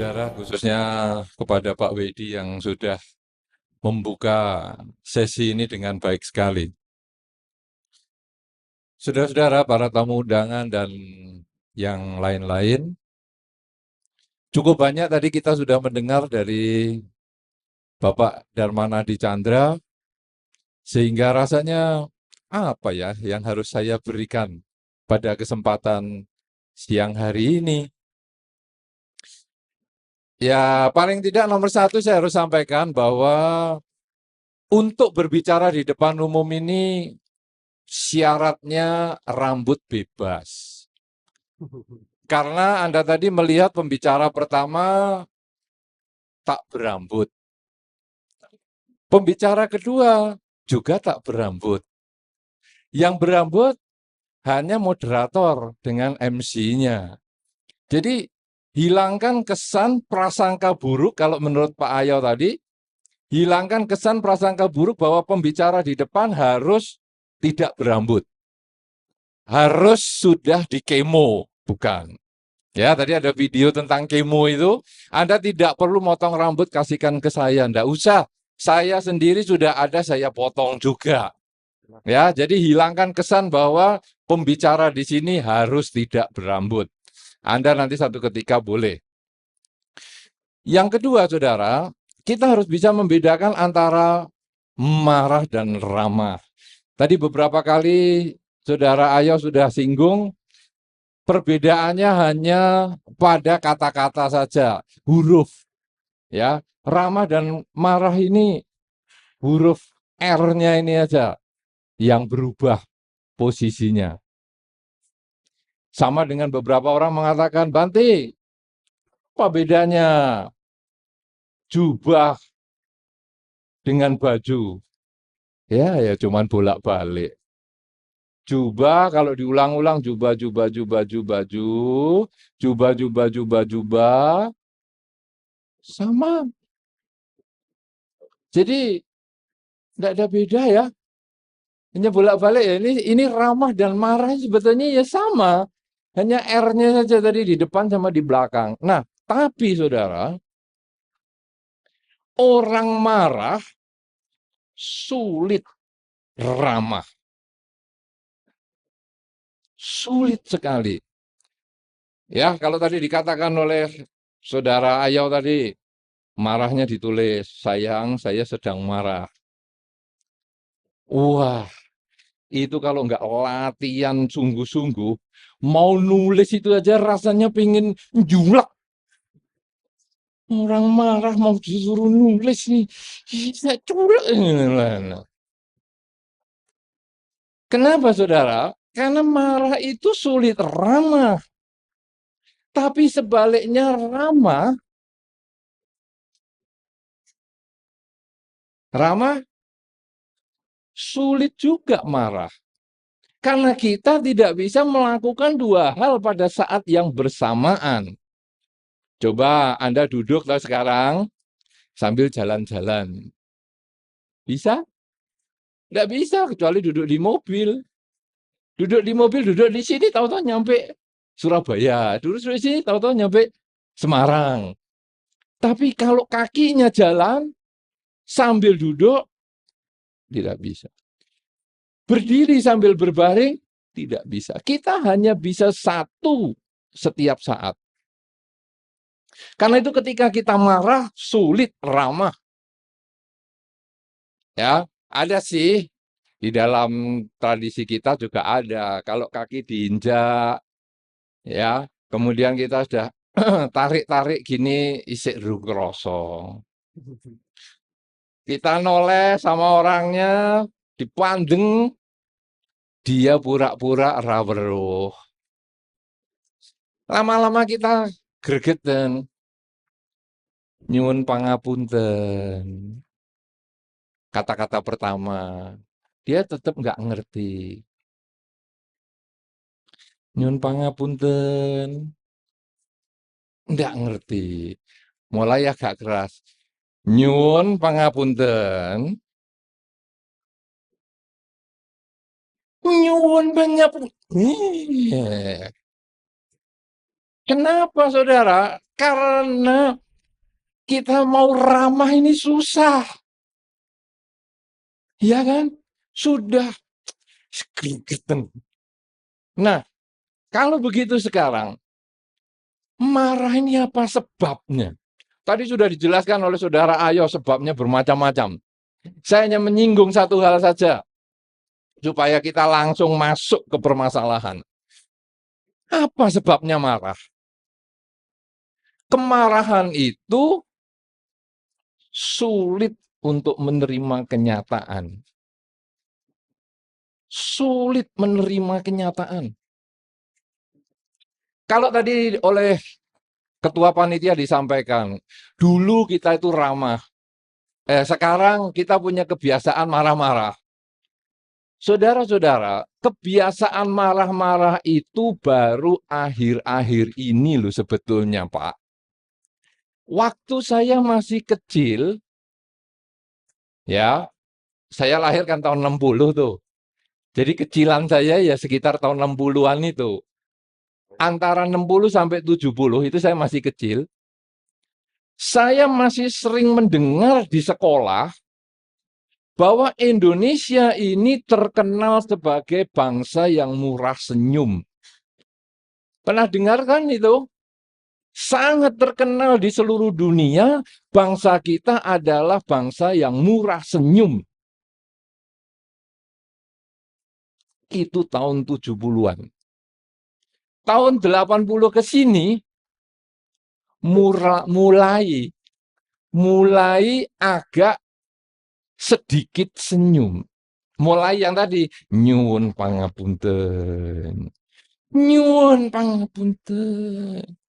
saudara, khususnya kepada Pak Wedi yang sudah membuka sesi ini dengan baik sekali. Saudara-saudara, para tamu undangan dan yang lain-lain, cukup banyak tadi kita sudah mendengar dari Bapak Darmanadi Chandra, sehingga rasanya apa ya yang harus saya berikan pada kesempatan siang hari ini. Ya, paling tidak nomor satu saya harus sampaikan bahwa untuk berbicara di depan umum ini syaratnya rambut bebas. Karena Anda tadi melihat pembicara pertama tak berambut. Pembicara kedua juga tak berambut. Yang berambut hanya moderator dengan MC-nya. Jadi hilangkan kesan prasangka buruk kalau menurut Pak Ayo tadi, hilangkan kesan prasangka buruk bahwa pembicara di depan harus tidak berambut. Harus sudah di kemo, bukan. Ya, tadi ada video tentang kemo itu. Anda tidak perlu motong rambut kasihkan ke saya, enggak usah. Saya sendiri sudah ada, saya potong juga. Ya, jadi hilangkan kesan bahwa pembicara di sini harus tidak berambut. Anda nanti satu ketika boleh. Yang kedua, saudara, kita harus bisa membedakan antara marah dan ramah. Tadi beberapa kali saudara Ayo sudah singgung, perbedaannya hanya pada kata-kata saja, huruf. Ya, ramah dan marah ini huruf R-nya ini aja yang berubah posisinya. Sama dengan beberapa orang mengatakan, Bante, apa bedanya jubah dengan baju? Ya cuman bolak-balik. Jubah kalau diulang-ulang jubah, jubah, jubah, jubah, jubah, jubah, jubah, jubah, sama. Jadi tidak ada beda ya. Hanya bolak-balik ya. Ini ramah dan marah sebetulnya ya sama. Hanya R-nya saja tadi di depan sama di belakang. Nah, tapi saudara, orang marah sulit ramah. Sulit sekali. Ya, kalau tadi dikatakan oleh saudara Ayau tadi, marahnya ditulis, sayang saya sedang marah. Wah, itu kalau nggak latihan sungguh-sungguh, mau nulis itu aja rasanya pengen njulak. Orang marah mau disuruh nulis nih, saya culek. Kenapa saudara? Karena marah itu sulit ramah. Tapi sebaliknya ramah sulit juga marah. Karena kita tidak bisa melakukan dua hal pada saat yang bersamaan. Coba Anda duduk lah sekarang sambil jalan-jalan. Bisa? Tidak bisa, kecuali duduk di mobil. Duduk di mobil, duduk di sini, tahu-tahu nyampe Surabaya. Duduk di sini, tahu-tahu nyampe Semarang. Tapi kalau kakinya jalan sambil duduk, tidak bisa. Berdiri sambil berbaring, tidak bisa. Kita hanya bisa satu setiap saat. Karena itu ketika kita marah, sulit ramah. Ya, ada sih di dalam tradisi kita juga ada. Kalau kaki diinjak, ya, kemudian kita sudah tarik-tarik gini isik rukroso. Kita noleh sama orangnya, dipandeng, dia pura-pura raweruh. Lama-lama kita gregeten. Nyuwun pangapunten. Kata-kata pertama, dia tetap nggak ngerti. Nyuwun pangapunten, nggak ngerti. Mulai agak keras. Nyuwun pangapunten. Nyuwun pangapunten. Kenapa saudara? Karena kita mau ramah ini susah. Ya kan? Sudah. Nah, kalau begitu sekarang, marah ini apa sebabnya? Tadi sudah dijelaskan oleh Saudara Ayo sebabnya bermacam-macam. Saya hanya menyinggung satu hal saja, supaya kita langsung masuk ke permasalahan. Apa sebabnya marah? Kemarahan itu sulit untuk menerima kenyataan. Sulit menerima kenyataan. Kalau tadi oleh Ketua Panitia disampaikan, dulu kita itu ramah. Sekarang kita punya kebiasaan marah-marah. Saudara-saudara, kebiasaan marah-marah itu baru akhir-akhir ini loh sebetulnya, Pak. Waktu saya masih kecil, ya, saya lahir kan tahun 60 tuh. Jadi kecilan saya ya sekitar tahun 60-an itu. Antara 60 sampai 70 itu saya masih kecil. Saya masih sering mendengar di sekolah bahwa Indonesia ini terkenal sebagai bangsa yang murah senyum. Pernah dengar kan itu? Sangat terkenal di seluruh dunia, bangsa kita adalah bangsa yang murah senyum. Itu tahun 70-an. Tahun 80 ke sini, mulai agak sedikit senyum. Mulai yang tadi, nyuwun pangapunten. Nyuwun pangapunten.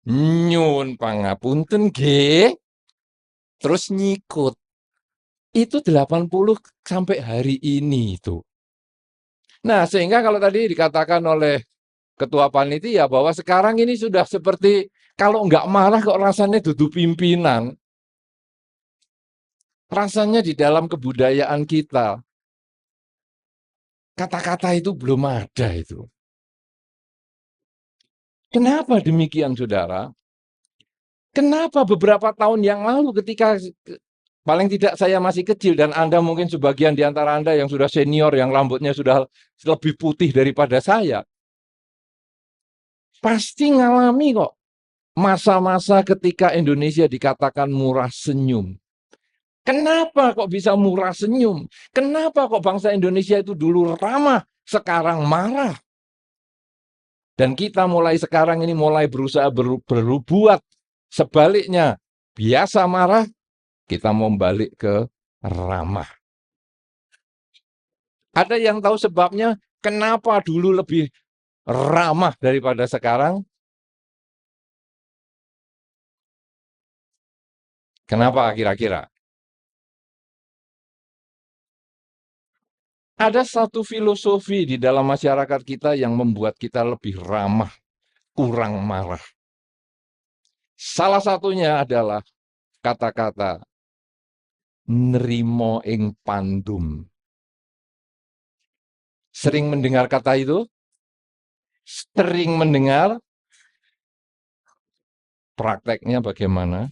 Nyuwun pangapunten nggih. Terus nyikut. Itu 80 sampai hari ini itu. Nah, sehingga kalau tadi dikatakan oleh Ketua Panitia bahwa sekarang ini sudah seperti kalau nggak marah kok rasanya duduk pimpinan. Rasanya di dalam kebudayaan kita, kata-kata itu belum ada itu. Kenapa demikian, saudara? Kenapa beberapa tahun yang lalu ketika paling tidak saya masih kecil dan Anda mungkin sebagian di antara Anda yang sudah senior, yang rambutnya sudah lebih putih daripada saya, pasti ngalami kok masa-masa ketika Indonesia dikatakan murah senyum. Kenapa kok bisa murah senyum? Kenapa kok bangsa Indonesia itu dulu ramah, sekarang marah? Dan kita mulai sekarang ini mulai berusaha berbuat sebaliknya. Biasa marah, kita mau balik ke ramah. Ada yang tahu sebabnya kenapa dulu lebih ramah daripada sekarang? Kenapa kira-kira? Ada satu filosofi di dalam masyarakat kita yang membuat kita lebih ramah, kurang marah. Salah satunya adalah kata-kata nrimo ing pandum. Sering mendengar kata itu? Sering mendengar? Prakteknya bagaimana?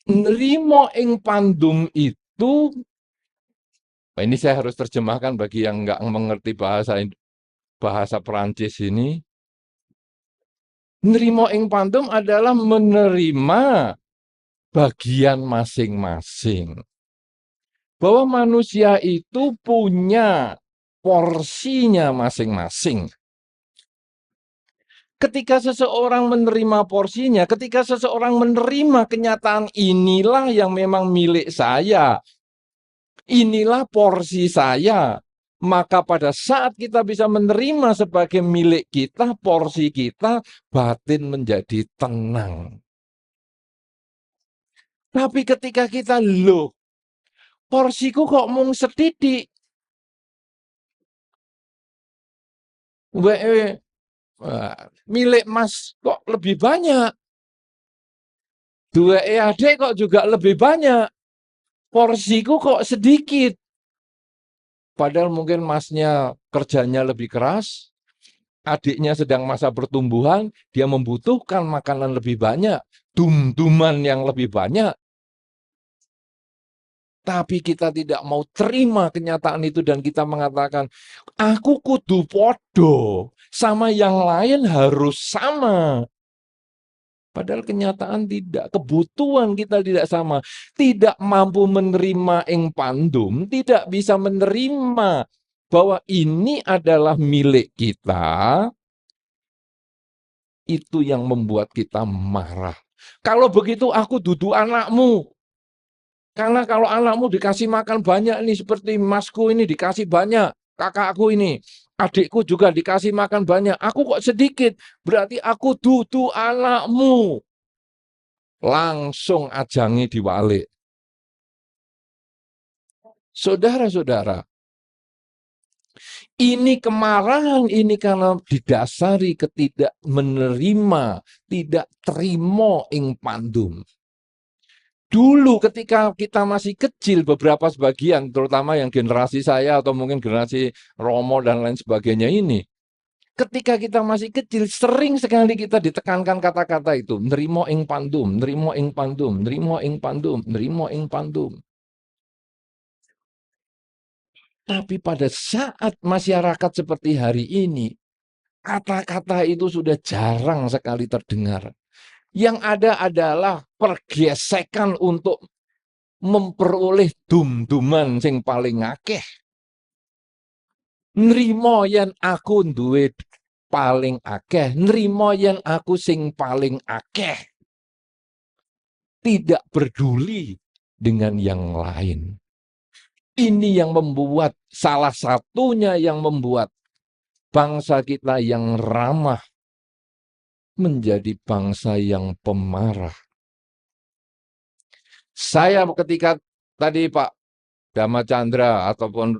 Nrimo ing pandum itu, ini saya harus terjemahkan bagi yang nggak mengerti bahasa Perancis ini. Nrimo ing pandum adalah menerima bagian masing-masing. Bahwa manusia itu punya porsinya masing-masing. Ketika seseorang menerima porsinya, ketika seseorang menerima kenyataan inilah yang memang milik saya, inilah porsi saya, maka pada saat kita bisa menerima sebagai milik kita, porsi kita, batin menjadi tenang. Tapi ketika kita, loh, porsiku kok mung setitik, milik Mas kok lebih banyak, dua adik kok juga lebih banyak, porsiku kok sedikit. Padahal mungkin Masnya kerjanya lebih keras, adiknya sedang masa pertumbuhan, dia membutuhkan makanan lebih banyak, dum-duman yang lebih banyak. Tapi kita tidak mau terima kenyataan itu dan kita mengatakan, aku kudu podo, sama yang lain harus sama. Padahal kenyataan tidak, kebutuhan kita tidak sama. Tidak mampu menerima ing pandum, tidak bisa menerima bahwa ini adalah milik kita, itu yang membuat kita marah. Kalau begitu aku dudu anakmu. Karena kalau anakmu dikasih makan banyak nih, seperti masku ini dikasih banyak, kakakku ini, adikku juga dikasih makan banyak, aku kok sedikit, berarti aku dudu anakmu. Langsung ajangi diwalik. Saudara-saudara, ini kemarahan ini karena didasari ketidak menerima, tidak terima ing pandum. Dulu ketika kita masih kecil, beberapa sebagian, terutama yang generasi saya atau mungkin generasi Romo dan lain sebagainya ini, ketika kita masih kecil, sering sekali kita ditekankan kata-kata itu, nerimo ing pandum, nerimo ing pandum, nerimo ing pandum, nerimo ing pandum. Tapi pada saat masyarakat seperti hari ini, kata-kata itu sudah jarang sekali terdengar. Yang ada adalah pergesekan untuk memperoleh dum-duman sing paling akeh. Nrimo yen aku duwe paling akeh, nrimo yen aku sing paling akeh. Tidak peduli dengan yang lain. Ini yang membuat, salah satunya yang membuat bangsa kita yang ramah menjadi bangsa yang pemarah. Saya ketika tadi Pak Dhamma Chandra ataupun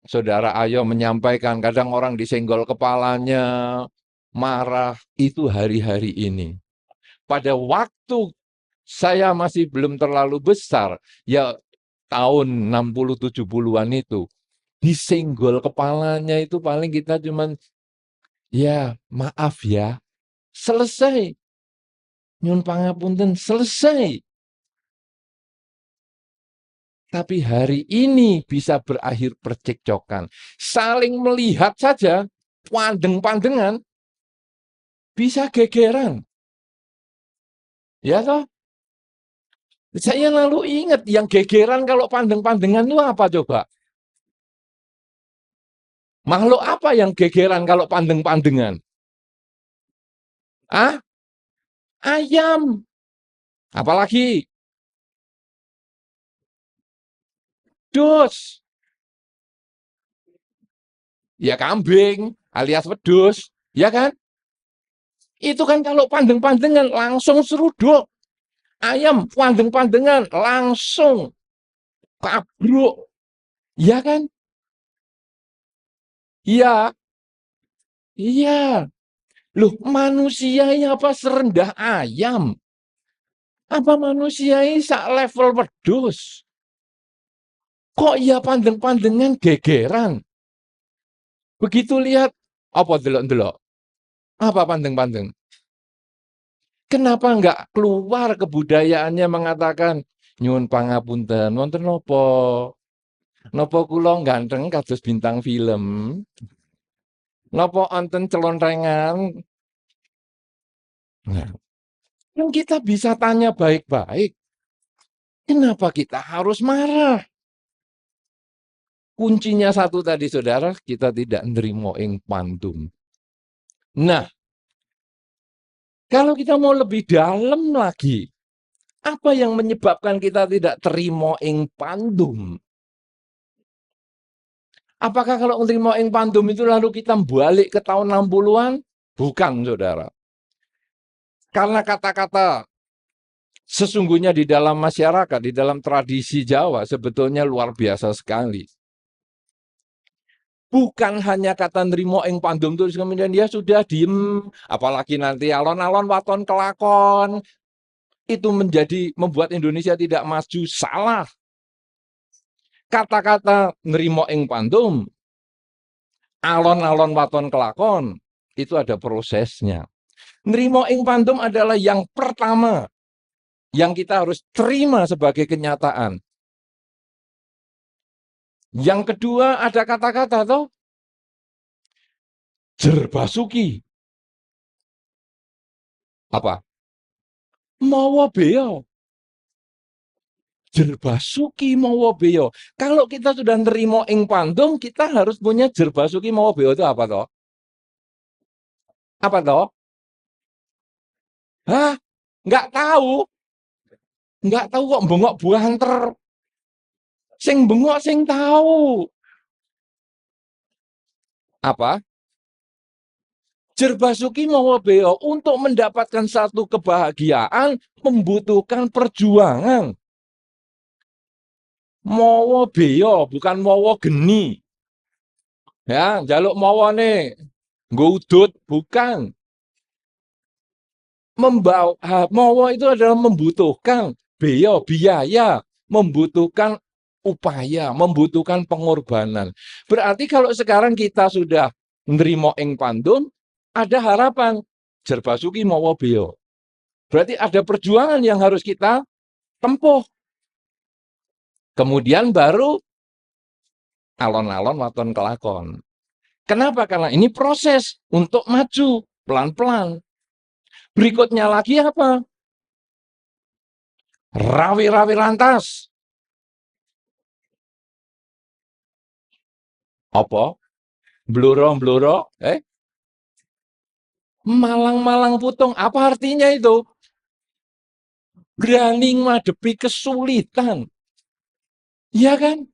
Saudara Ayo menyampaikan, kadang orang disenggol kepalanya, marah, itu hari-hari ini. Pada waktu saya masih belum terlalu besar, ya tahun 60-70-an itu, disenggol kepalanya itu paling kita cuman, ya maaf ya, selesai. Nyun pangapunten, selesai. Tapi hari ini bisa berakhir percekcokan. Saling melihat saja, pandeng-pandengan, bisa gegeran. Ya toh? Saya lalu ingat yang gegeran kalau pandeng-pandengan itu apa coba? Makhluk apa yang gegeran kalau pandeng-pandengan? Ah? Ayam. Apalagi? Dus. Ya kambing alias wedus. Ya kan? Itu kan kalau pandeng-pandengan langsung seruduk. Ayam pandeng-pandengan langsung kabruk. Ya kan? Iya. Iya. Loh, manusia ini apa serendah ayam? Apa manusia ini sak level wedus? Kok ya pandeng-pandengan gegeran? Begitu lihat, apa delok-delok? Apa pandeng-pandeng? Kenapa enggak keluar kebudayaannya mengatakan, nyuwun pangapunten, wonten napa? Napa kula ganteng kados bintang film? Napa wonten celontrengan? Nah, kan kita bisa tanya baik-baik. Kenapa kita harus marah? Kuncinya satu tadi saudara, kita tidak nerimo ing pandum. Nah, kalau kita mau lebih dalam lagi, apa yang menyebabkan kita tidak terima ing pandum? Apakah kalau nerimo ing pandum itu lalu kita balik ke tahun 60-an? Bukan, saudara. Karena kata-kata sesungguhnya di dalam masyarakat, di dalam tradisi Jawa sebetulnya luar biasa sekali. Bukan hanya kata nrimo ing pandum terus kemudian dia sudah diem, apalagi nanti alon-alon waton kelakon, itu membuat Indonesia tidak maju. Salah. Kata-kata nrimo ing pandum, alon-alon waton kelakon, itu ada prosesnya. Nrimo ing pandum adalah yang pertama yang kita harus terima sebagai kenyataan. Yang kedua ada kata-kata toh jerbasuki. Apa? Mawa beo. Jerbasuki mawa beo. Kalau kita sudah nerimo ing pandum, kita harus punya jerbasuki mawa beo itu apa toh? Apa toh? Hah? Nggak tahu. Nggak tahu kok bengok buanter. Sing bengok sing tahu. Apa? Jerbasuki mawa beo untuk mendapatkan satu kebahagiaan membutuhkan perjuangan. Mawa beo bukan mawa geni. Ya, jaluk mawa nih. Ngudut bukan. Mawa itu adalah membutuhkan biaya, membutuhkan upaya, membutuhkan pengorbanan. Berarti kalau sekarang kita sudah nerimo ing pandum, ada harapan jerbasuki mawa beo. Berarti ada perjuangan yang harus kita tempuh. Kemudian baru alon-alon waton kelakon. Kenapa? Karena ini proses untuk maju pelan-pelan. Berikutnya lagi apa? Rawi-rawi lantas. Apa? Bluro-bluro? Malang-malang putung. Apa artinya itu? Berani ngadepi kesulitan. Iya kan?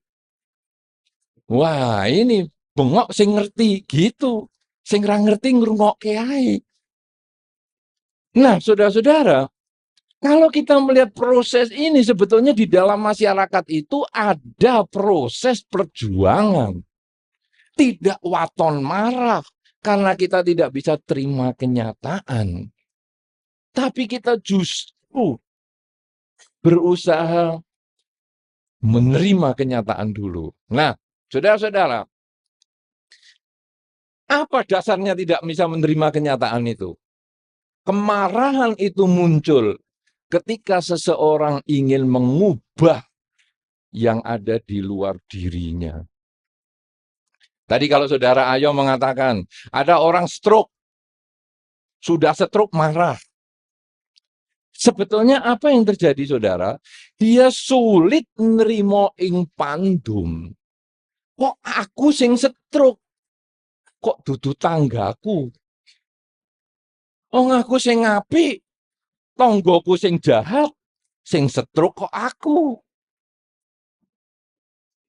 Wah, ini bengok sing ngerti gitu. Sing ra ngerti ngrungokke ae. Nah, saudara-saudara, kalau kita melihat proses ini sebetulnya di dalam masyarakat itu ada proses perjuangan. Tidak waton marah karena kita tidak bisa terima kenyataan. Tapi kita justru berusaha menerima kenyataan dulu. Nah, saudara-saudara, apa dasarnya tidak bisa menerima kenyataan itu? Kemarahan itu muncul ketika seseorang ingin mengubah yang ada di luar dirinya. Tadi kalau saudara Ayo mengatakan, ada orang stroke, sudah stroke marah. Sebetulnya apa yang terjadi saudara? Dia sulit nerimo ing pandum. Kok aku sing stroke? Kok dudu tanggaku? Aku sing apik, tonggoku sing jahat, sing stroke kok aku.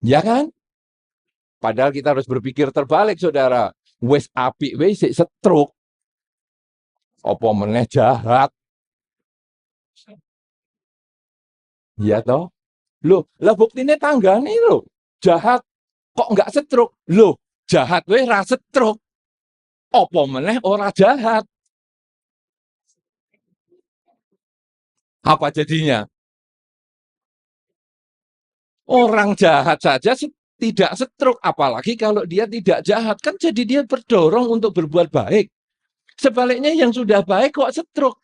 Ya kan? Padahal kita harus berpikir terbalik, saudara. Wes apik, wes stroke. Apa meneh jahat? Ya toh? Loh, lah buktinya tanggane loh. Jahat kok nggak stroke? Loh, jahat wes ra stroke. Apa meneh ora jahat? Apa jadinya? Orang jahat saja tidak stroke, apalagi kalau dia tidak jahat. Kan jadi dia berdorong untuk berbuat baik. Sebaliknya yang sudah baik kok stroke.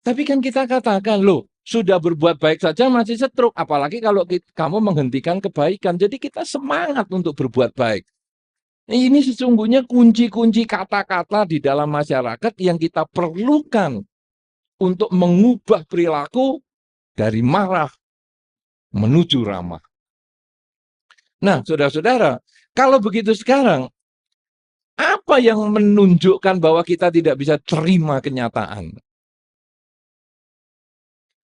Tapi kan kita katakan, loh, sudah berbuat baik saja masih stroke. Apalagi kalau kamu menghentikan kebaikan. Jadi kita semangat untuk berbuat baik. Ini sesungguhnya kunci-kunci kata-kata di dalam masyarakat yang kita perlukan untuk mengubah perilaku dari marah menuju ramah. Nah, saudara-saudara, kalau begitu sekarang, apa yang menunjukkan bahwa kita tidak bisa terima kenyataan?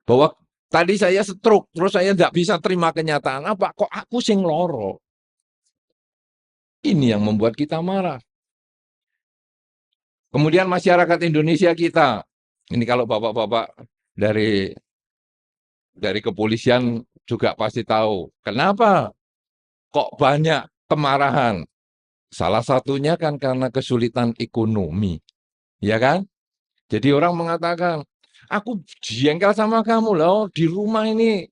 Bahwa tadi saya stroke, terus saya tidak bisa terima kenyataan. Apa? Kok aku sing loro? Ini yang membuat kita marah. Kemudian masyarakat Indonesia kita, ini kalau bapak-bapak dari kepolisian juga pasti tahu. Kenapa kok banyak kemarahan? Salah satunya kan karena kesulitan ekonomi. Ya kan? Jadi orang mengatakan, aku jengkel sama kamu loh, di rumah ini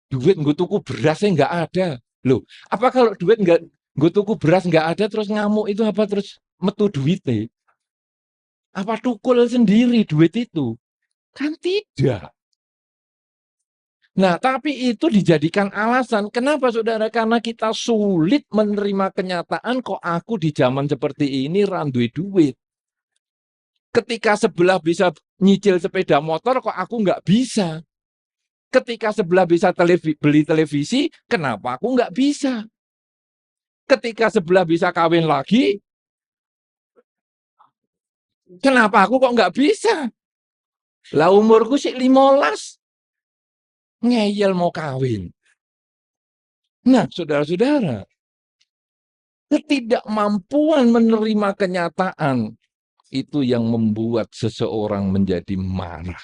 duit gue tuku berasnya nggak ada. Loh, apa kalau duit nggak gue tuku beras nggak ada terus ngamuk itu apa terus metu duitnya? Apa tukul sendiri duit itu? Kan tidak. Nah, tapi itu dijadikan alasan. Kenapa, saudara? Karena kita sulit menerima kenyataan kok aku di zaman seperti ini randui duit. Ketika sebelah bisa nyicil sepeda motor, kok aku nggak bisa? Ketika sebelah bisa beli televisi, kenapa aku nggak bisa? Ketika sebelah bisa kawin lagi, kenapa aku kok nggak bisa? Lah umurku sih 15, ngeyel mau kawin. Nah, saudara-saudara, ketidakmampuan menerima kenyataan itu yang membuat seseorang menjadi marah.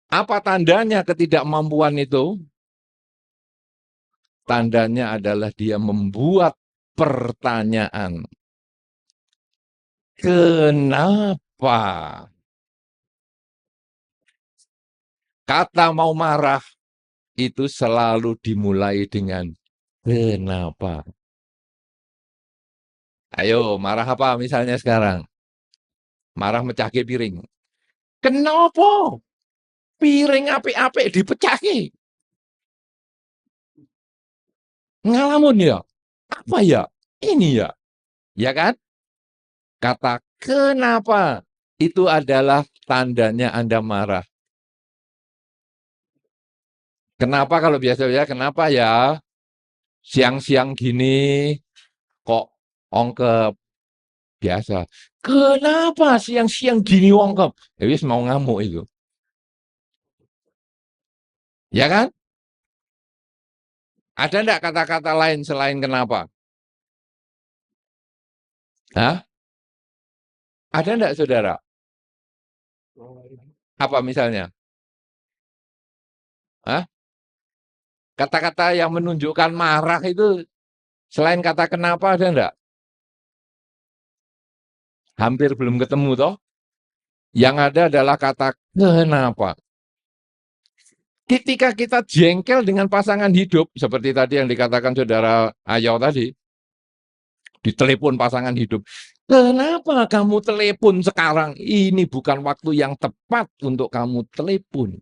Apa tandanya ketidakmampuan itu? Tandanya adalah dia membuat pertanyaan. Kenapa? Kata mau marah itu selalu dimulai dengan kenapa. Ayo, marah apa misalnya sekarang? Marah mecahke piring. Kenapa? Piring apik-apik dipecahke. Ngalamun ya? Apa ya? Ini ya? Ya kan? Kata kenapa itu adalah tandanya Anda marah. Kenapa kalau biasa-biasa? Kenapa ya? Siang-siang gini kok ongkep biasa. Kenapa siang-siang gini ongkep? Ya wis mau ngamuk itu. Ya kan? Ada enggak kata-kata lain selain kenapa? Hah? Ada enggak, saudara? Apa misalnya? Hah? Kata-kata yang menunjukkan marah itu selain kata kenapa ada enggak? Hampir belum ketemu toh. Yang ada adalah kata kenapa. Ketika kita jengkel dengan pasangan hidup, seperti tadi yang dikatakan saudara Ayo tadi, ditelepon pasangan hidup. Kenapa kamu telepon sekarang? Ini bukan waktu yang tepat untuk kamu telepon.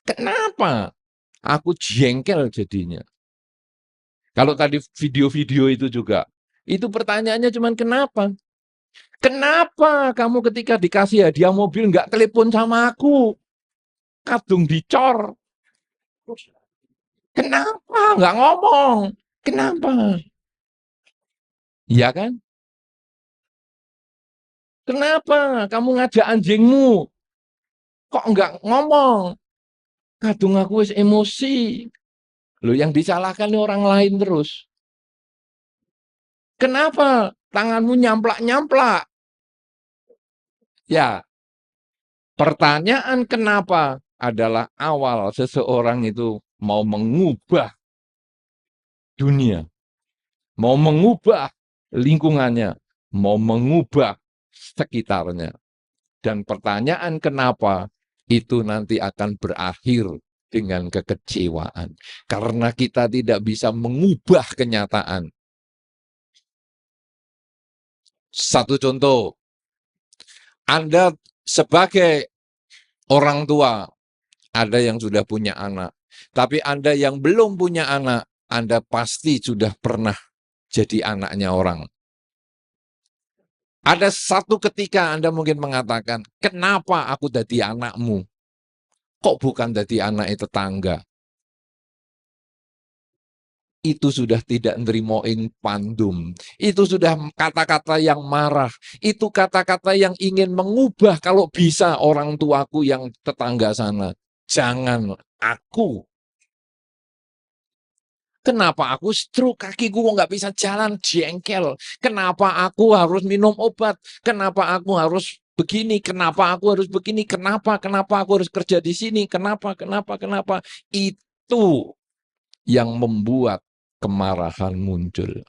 Kenapa? Aku jengkel jadinya. Kalau tadi video-video itu juga, itu pertanyaannya cuma kenapa? Kenapa kamu ketika dikasih hadiah mobil nggak telepon sama aku? Kadung dicor. Kenapa nggak ngomong? Kenapa? Iya kan? Kenapa kamu ngajak anjingmu? Kok nggak ngomong? Kadung aku wis emosi. Loh, yang disalahkan orang lain terus. Kenapa tanganmu nyamplak-nyamplak? Ya, pertanyaan kenapa adalah awal seseorang itu mau mengubah dunia, mau mengubah lingkungannya, mau mengubah sekitarnya. Dan pertanyaan kenapa itu nanti akan berakhir dengan kekecewaan. Karena kita tidak bisa mengubah kenyataan. Satu contoh, Anda sebagai orang tua, ada yang sudah punya anak. Tapi Anda yang belum punya anak, Anda pasti sudah pernah jadi anaknya orang. Ada satu ketika Anda mungkin mengatakan, kenapa aku jadi anakmu? Kok bukan jadi anak tetangga? Itu sudah tidak nerimoin pandum. Itu sudah kata-kata yang marah. Itu kata-kata yang ingin mengubah kalau bisa orang tuaku yang tetangga sana. Jangan aku. Kenapa aku stroke, kakiku nggak bisa jalan, jengkel. Kenapa aku harus minum obat? Kenapa aku harus begini? Kenapa aku harus begini? Kenapa aku harus kerja di sini? Kenapa? Itu yang membuat kemarahan muncul.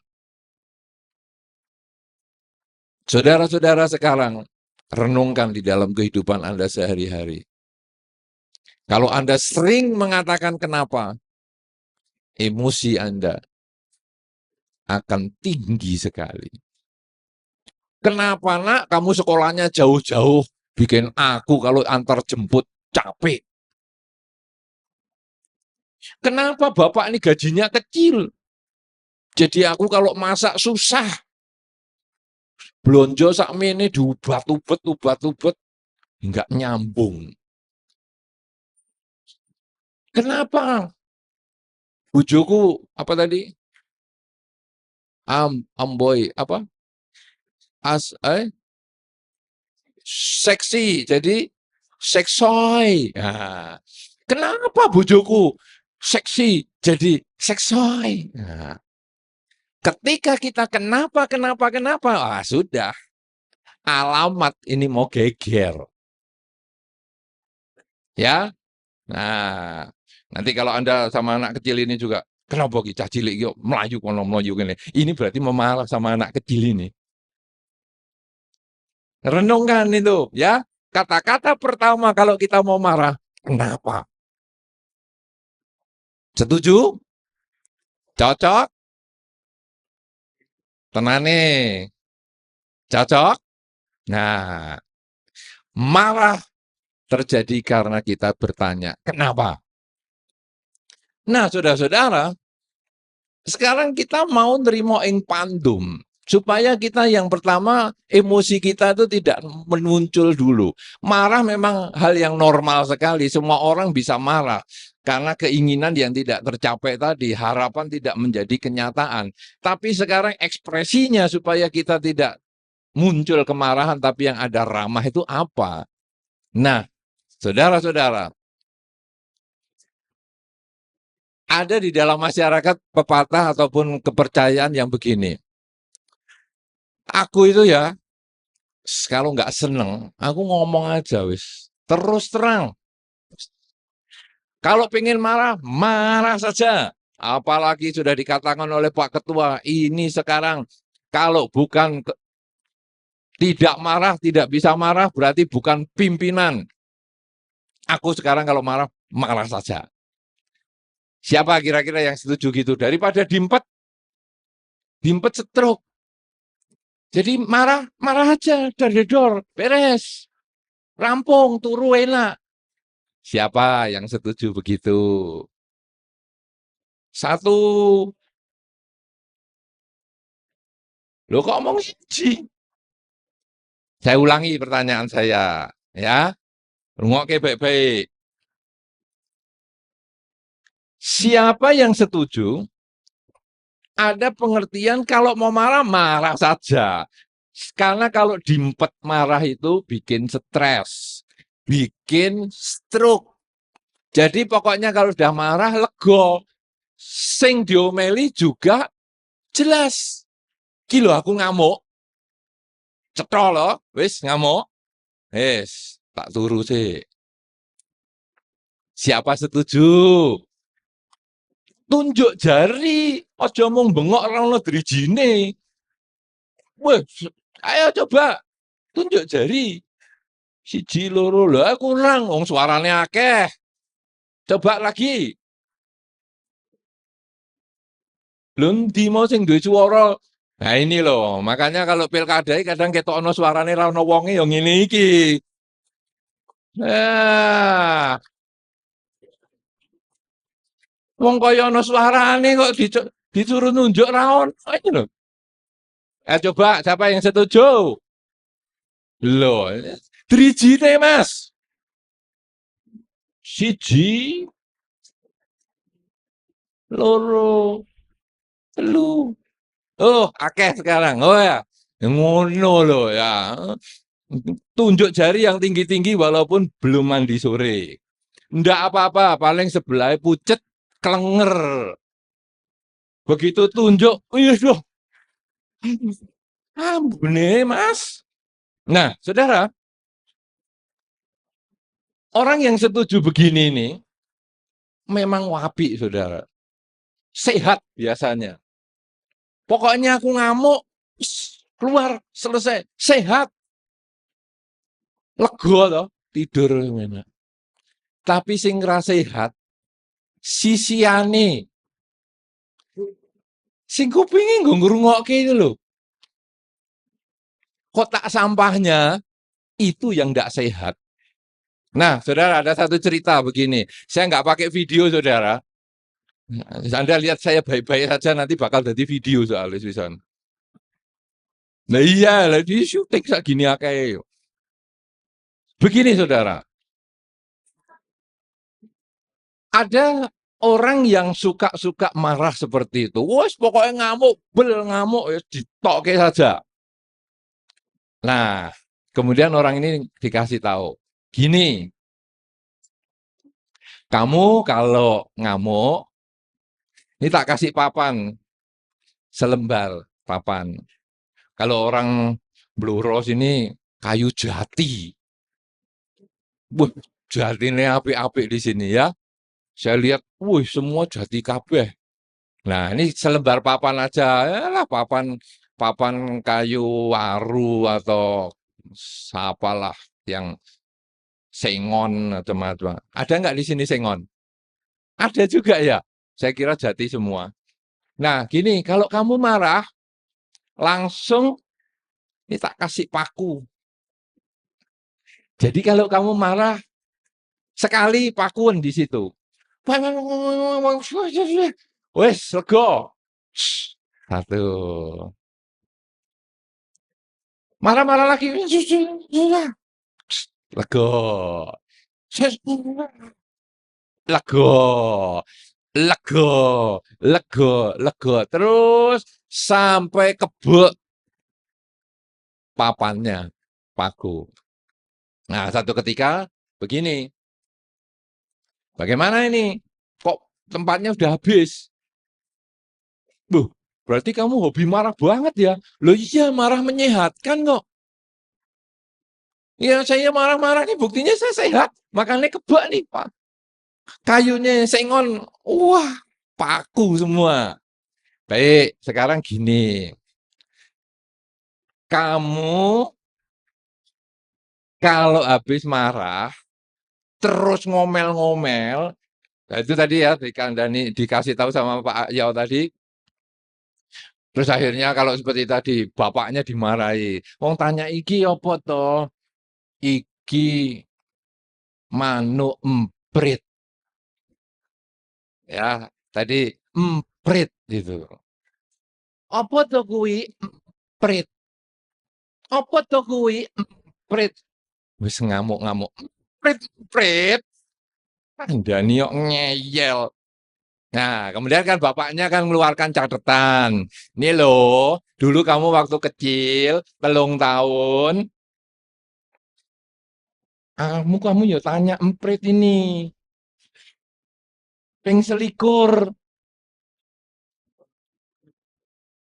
Saudara-saudara sekarang, renungkan di dalam kehidupan Anda sehari-hari. Kalau Anda sering mengatakan kenapa, emosi Anda akan tinggi sekali. Kenapa nak kamu sekolahnya jauh-jauh, bikin aku kalau antar jemput capek. Kenapa bapak ini gajinya kecil? Jadi aku kalau masak susah. Blonjo sakmene diubat-ubet, nggak nyambung. Kenapa? Bojoku apa tadi? Amboy apa? Seksi, jadi seksoy. Nah, kenapa bojoku seksi jadi seksoy? Nah, ketika kita kenapa, sudah alamat ini mau geger. Ya, nah nanti kalau Anda sama anak kecil ini juga, kenapa kita cilik yuk melayu kono melayu gini. Ini berarti memarah sama anak kecil ini. Renungkan itu ya. Kata-kata pertama kalau kita mau marah, kenapa? Setuju? Cocok? Tenane? Cocok? Nah, marah terjadi karena kita bertanya, kenapa? Nah, saudara-saudara, sekarang kita mau nerimo ing pandum. Supaya kita yang pertama, emosi kita itu tidak muncul dulu. Marah memang hal yang normal sekali. Semua orang bisa marah. Karena keinginan yang tidak tercapai tadi, harapan tidak menjadi kenyataan. Tapi sekarang ekspresinya supaya kita tidak muncul kemarahan, tapi yang ada ramah itu apa? Nah, saudara-saudara, ada di dalam masyarakat pepatah ataupun kepercayaan yang begini. Aku itu ya, kalau nggak seneng, aku ngomong aja wis. Terus terang. Kalau pengen marah, marah saja. Apalagi sudah dikatakan oleh Pak Ketua, ini sekarang kalau bukan tidak marah, tidak bisa marah, berarti bukan pimpinan. Aku sekarang kalau marah, marah saja. Siapa kira-kira yang setuju gitu? Daripada dimpet stroke. Jadi marah, marah aja, dar-dar, beres. Rampung, turu enak. Siapa yang setuju begitu? Satu. Loh kok ngomong siji? Saya ulangi pertanyaan saya, ya. Rungokke baik-baik. Siapa yang setuju? Ada pengertian kalau mau marah, marah saja. Karena kalau diempet marah itu bikin stres, bikin stroke. Jadi pokoknya kalau udah marah, lego. Sing diomeli juga jelas. Ki lho aku ngamuk. Cetha lho, wis ngamuk. Wis, tak turu sih. Siapa setuju? Tunjuk jari, aja mung bengok ora ono drijine. Wes, ayo coba tunjuk jari. Siji loro lho, kurang wong suarane akeh. Coba lagi. Lho ndi mau sing duwe swara. Nah ini loh, makanya kalau pilkada kadang ketokno suarane ra ono wonge ya ngene iki. Nah, wong kaya ono suarane kok disuruh nunjuk ra ono iki lho. Coba siapa yang setuju? Loh, drijine Mas. Siji, loro, telu. Oh, akeh sekarang. Oh ya, ngono loh ya. Tunjuk jari yang tinggi-tinggi walaupun belum mandi sore. Ndak apa-apa, paling sebelah pucet, kelenger. Begitu tunjuk, iya doh, ambune Mas. Nah, saudara, orang yang setuju begini ini memang wapi, saudara. Sehat biasanya. Pokoknya aku ngamuk, keluar, selesai, sehat. Lego toh, tidur enak. Tapi sing ra sehat, sisiane. Sing kupinge nggo ngrungokke itu lho. kotak sampahnya itu yang tidak sehat. Nah, saudara, ada satu cerita begini. Saya nggak pakai video, saudara. Anda lihat saya baik-baik saja, nanti bakal jadi video soalnya, Susan. Nah iya, di syuting gini akeh. Begini, saudara. Ada orang yang suka marah seperti itu. Wes pokoknya ngamuk, ngamuk ya ditokke saja. Nah, kemudian orang ini dikasih tahu, gini, kamu kalau ngamuk, ini tak kasih papan, selembar papan. Kalau orang Bluro sini kayu jati. Wah, jatine apik-apik di sini ya. Saya lihat, wih semua jati kabeh. Nah, ini selembar papan aja, lah papan papan kayu waru atau apalah yang sengon atau macam. Ada nggak di sini sengon? Ada juga ya. Saya kira jati semua. Nah, gini, kalau kamu marah, langsung ini tak kasih paku. Jadi kalau kamu marah, sekali pakuan di situ. Wes, lego. Satu. Marah-marah lagi. Lego. Lego. Lego. Lego. Lego. Terus sampai kebek papannya, paku. Nah, satu ketika begini. Bagaimana ini? Kok tempatnya udah habis? Buh, berarti kamu hobi marah banget ya? Loh iya, marah menyehatkan kok. Ya, saya marah-marah nih, buktinya saya sehat. Makanya kebak nih, Pak. Kayunya sengon. Wah, paku semua. Baik, sekarang gini. Kamu kalau habis marah, terus ngomel-ngomel, nah itu tadi ya, dikasih tahu sama Pak Yao tadi, terus akhirnya kalau seperti tadi, bapaknya dimarahi. Wong tanya iki apa toh? Iki manuk emprit. Ya, tadi emprit gitu. Apa to kuwi emprit? Apa to kuwi emprit? Wis ngamuk-ngamuk. Emprit, emprit. Kandhani kok ngeyel. Nah, kemudian kan bapaknya kan mengeluarkan catatan. Ini loh, dulu kamu waktu kecil, 3 tahun, kamu ya tanya emprit ini. Ping selikur.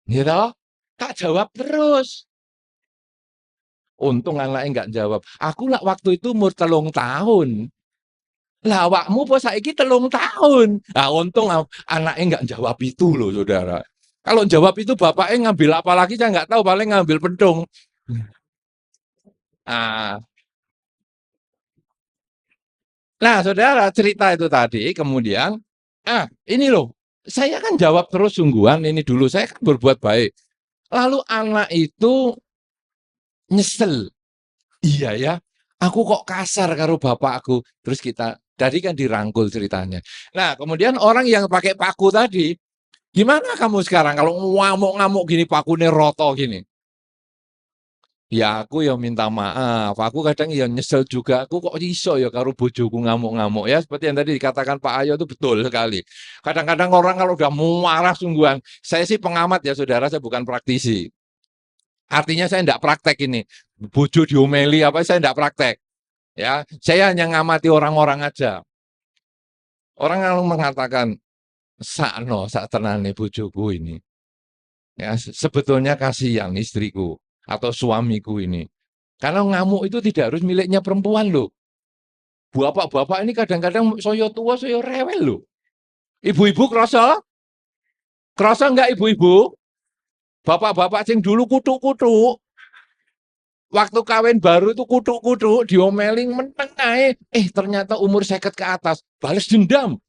Gitu. Kak jawab terus. Untung anaknya nggak jawab. Aku lah waktu itu umur 3 tahun. Lah awakmu apa saiki 3 tahun. Nah, untung anaknya nggak jawab itu loh, saudara. Kalau jawab itu bapaknya ngambil apa lagi saya nggak tahu, paling ngambil pedung. Ah, nah, saudara cerita itu tadi, kemudian, ini loh, saya kan jawab terus sungguhan ini dulu, saya kan berbuat baik. Lalu anak itu nyesel. Iya ya, aku kok kasar karo bapakku. Terus kita, tadi kan dirangkul ceritanya. Nah, kemudian orang yang pakai paku tadi, gimana kamu sekarang kalau ngamuk-ngamuk gini pakunya roto gini? Ya aku ya minta maaf, aku kadang ya nyesel juga, aku kok iso ya karo bojoku ngamuk-ngamuk ya, seperti yang tadi dikatakan Pak Ayo itu betul sekali. Kadang-kadang orang kalau udah marah sungguhan, saya sih pengamat ya saudara, saya bukan praktisi. Artinya saya tidak praktek ini, bojo diomeli apa saya tidak praktek. Ya, saya hanya ngamati orang-orang aja. Orang yang mengatakan, sakno, sak tenane bojoku ini. Ya, sebetulnya kasihan istriku atau suamiku ini. Karena ngamuk itu tidak harus miliknya perempuan loh. Bapak-bapak ini kadang-kadang saya tua, saya rewel loh. Ibu-ibu kerasa? Kerasa enggak ibu-ibu? Bapak-bapak sing dulu kutuk-kutuk. Waktu kawin baru itu kutuk-kutuk, diomelin meneng ae. Ternyata umur 50 ke atas. Balas dendam.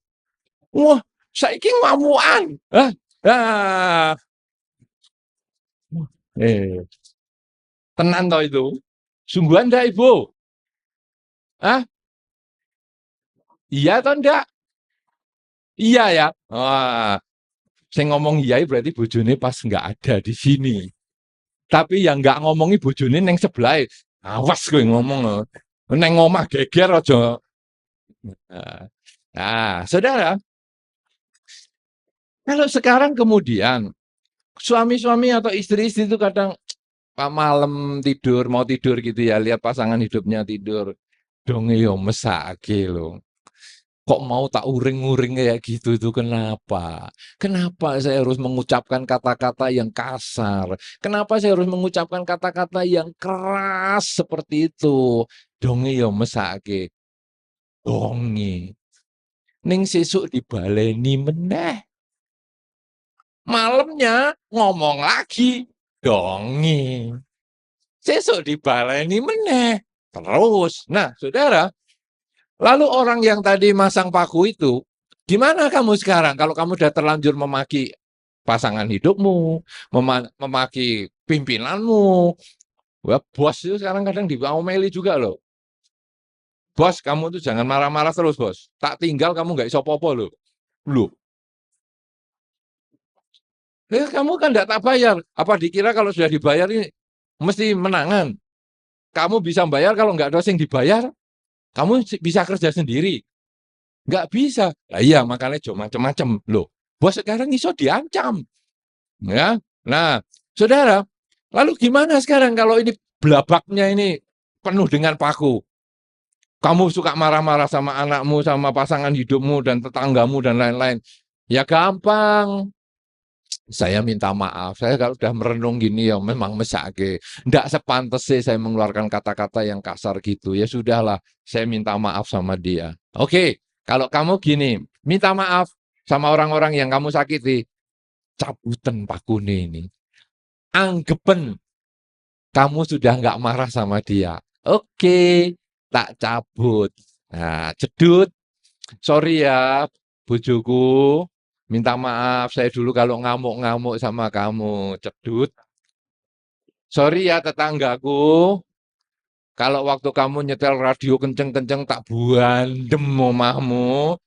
Wah, saiki ngamukan. Hah? Ah. Eh. Tenan toh itu? Sungguhan enggak, Ibu? Ah, iya atau enggak? Iya ya. Wah, saya ngomong iya berarti bojone pas nggak ada di sini. Tapi yang nggak ngomongi bojone neng sebelah. Awas gue ngomong. Neng ngomah geger aja. Nah, saudara, kalau sekarang kemudian suami-suami atau istri-istri itu kadang malam tidur, mau tidur gitu ya, lihat pasangan hidupnya tidur. Dong yo mesake loh. Kok mau tak uring-uring kayak gitu itu kenapa? Kenapa saya harus mengucapkan kata-kata yang kasar? Kenapa saya harus mengucapkan kata-kata yang keras seperti itu? Donge yo mesake. Donge. Ning sesuk dibaleni meneh. Malamnya ngomong lagi. Donge. Sesuk dibaleni meneh. Terus. Nah, saudara, lalu orang yang tadi masang paku itu, gimana kamu sekarang kalau kamu sudah terlanjur memaki pasangan hidupmu, memaki pimpinanmu? Wah, bos itu sekarang kadang diomeli juga loh. Bos, kamu tuh jangan marah-marah terus, bos. Tak tinggal kamu nggak iso popo loh. Loh, kamu kan nggak tak bayar. Apa dikira kalau sudah dibayar ini mesti menangan? Kamu bisa bayar kalau nggak ada yang dibayar, kamu bisa kerja sendiri. Nggak bisa. Lah iya, makanya cuma macam-macam. Loh, bos sekarang iso diancam. Ya. Nah, saudara, lalu gimana sekarang kalau ini blabaknya ini penuh dengan paku? Kamu suka marah-marah sama anakmu, sama pasangan hidupmu, dan tetanggamu, dan lain-lain. Ya gampang. Saya minta maaf. Saya kalau sudah merenung gini ya memang mesake. Nggak sepantasnya saya mengeluarkan kata-kata yang kasar gitu. Ya sudahlah, saya minta maaf sama dia. Oke, kalau kamu gini, minta maaf sama orang-orang yang kamu sakiti, cabutan pakune ini. Anggepen kamu sudah nggak marah sama dia. Oke, tak cabut. Nah, jedut. Sorry ya, bojoku. Minta maaf, saya dulu kalau ngamuk-ngamuk sama kamu. Cedut. Sorry ya tetanggaku. Kalau waktu kamu nyetel radio kenceng-kenceng tak buandem omahmu.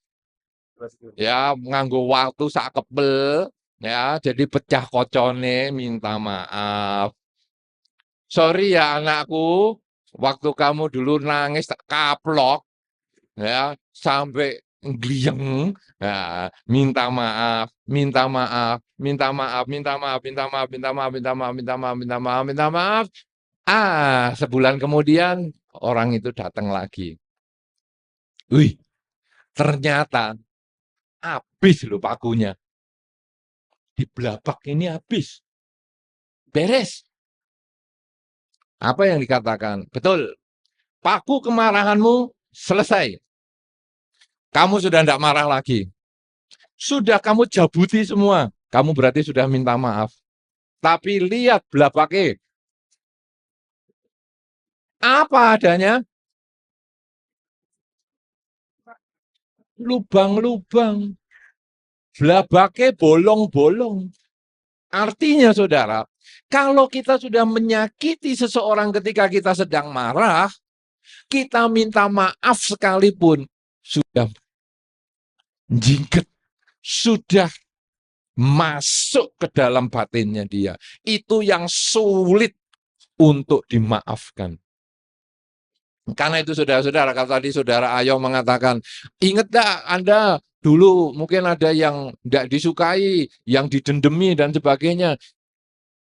Ya, nganggo waktu sak kepel. Ya, jadi pecah kocone, minta maaf. Sorry ya anakku, waktu kamu dulu nangis tak kaplok, ya sampai ngliyeng, ya, minta maaf, minta maaf, minta maaf, minta maaf, minta maaf, minta maaf, minta maaf, minta maaf, minta maaf, minta maaf. Sebulan kemudian orang itu datang lagi. Wih, ternyata habis loh pakunya. Di belabak ini habis. Beres. Apa yang dikatakan? Betul. Paku kemarahanmu selesai. Kamu sudah tidak marah lagi. Sudah kamu jabuti semua. Kamu berarti sudah minta maaf. Tapi lihat belabake. Apa adanya? Lubang-lubang. Belabake bolong-bolong. Artinya saudara, kalau kita sudah menyakiti seseorang ketika kita sedang marah, kita minta maaf sekalipun, sudah jingket, sudah masuk ke dalam batinnya dia. Itu yang sulit untuk dimaafkan. Karena itu saudara-saudara, kalau tadi saudara Ayo mengatakan, ingat tak Anda dulu mungkin ada yang tidak disukai, yang didendemi dan sebagainya.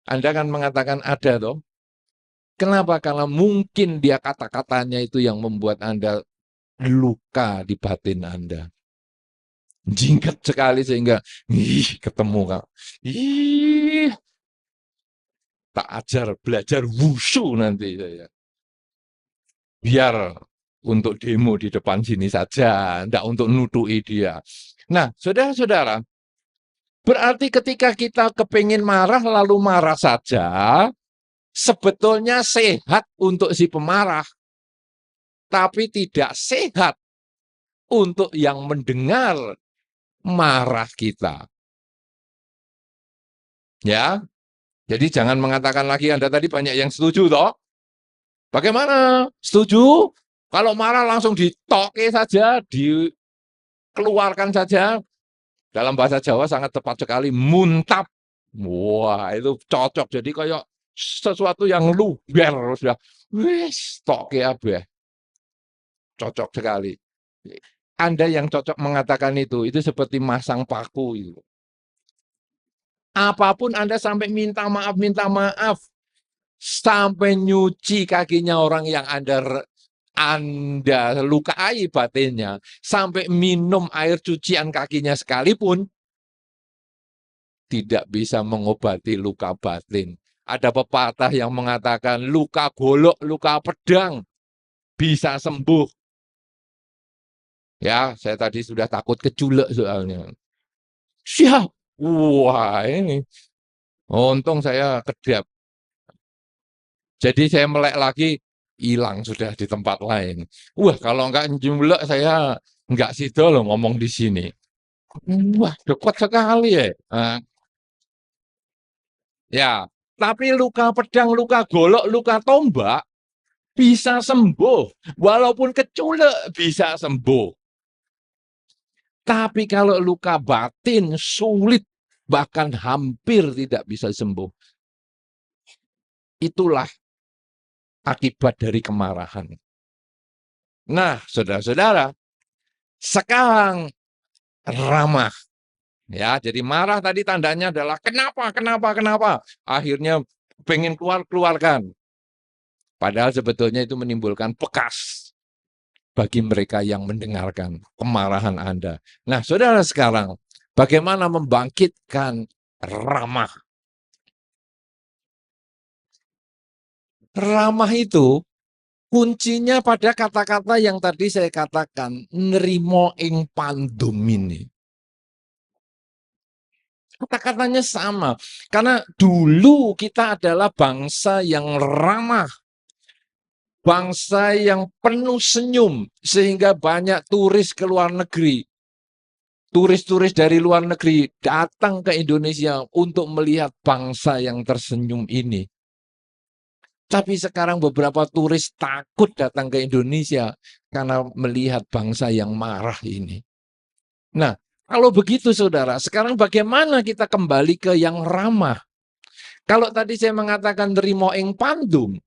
Anda kan mengatakan ada toh. Kenapa? Karena mungkin dia kata-katanya itu yang membuat Anda luka di batin Anda. Jingkat sekali sehingga ketemu Kak. Tak ajar belajar wushu nanti saya. Biar untuk demo di depan sini saja, enggak untuk nutui dia. Nah, saudara-saudara, berarti ketika kita kepingin marah lalu marah saja, sebetulnya sehat untuk si pemarah, tapi tidak sehat untuk yang mendengar marah kita. Ya, Jadi jangan mengatakan lagi Anda tadi banyak yang setuju toh. Bagaimana? Setuju? Kalau marah langsung ditoke saja, dikeluarkan saja. Dalam bahasa Jawa sangat tepat sekali, muntap. Wah, itu cocok. Jadi kayak sesuatu yang luber sudah. Wis, toke abeh. Cocok sekali. Anda yang cocok mengatakan itu seperti masang paku itu. Apapun Anda sampai minta maaf, sampai nyuci kakinya orang yang Anda lukai batinnya, sampai minum air cucian kakinya sekalipun, tidak bisa mengobati luka batin. Ada pepatah yang mengatakan luka golok, luka pedang bisa sembuh. Ya, saya tadi sudah takut keculek soalnya. Siap. Wah, ini. Untung saya kedap. Jadi saya melek lagi, hilang sudah di tempat lain. Wah, kalau enggak njulek saya enggak sido loh ngomong di sini. Wah, dekat sekali ya. Ya, tapi luka pedang, luka golok, luka tombak bisa sembuh. Walaupun keculek bisa sembuh. Tapi kalau luka batin sulit, bahkan hampir tidak bisa sembuh. Itulah akibat dari kemarahan. Nah, saudara-saudara, sekarang ramah. Ya, jadi marah tadi tandanya adalah kenapa. Akhirnya pengen keluarkan. Padahal sebetulnya itu menimbulkan bekas bagi mereka yang mendengarkan kemarahan Anda. Nah, saudara sekarang, bagaimana membangkitkan ramah? Ramah itu kuncinya pada kata-kata yang tadi saya katakan, nerimo ing pandum ini. Kata-katanya sama, karena dulu kita adalah bangsa yang ramah, bangsa yang penuh senyum, sehingga banyak turis ke luar negeri. Turis-turis dari luar negeri datang ke Indonesia untuk melihat bangsa yang tersenyum ini. Tapi sekarang beberapa turis takut datang ke Indonesia karena melihat bangsa yang marah ini. Nah, kalau begitu saudara, sekarang bagaimana kita kembali ke yang ramah? Kalau tadi saya mengatakan nerimo ing pandum,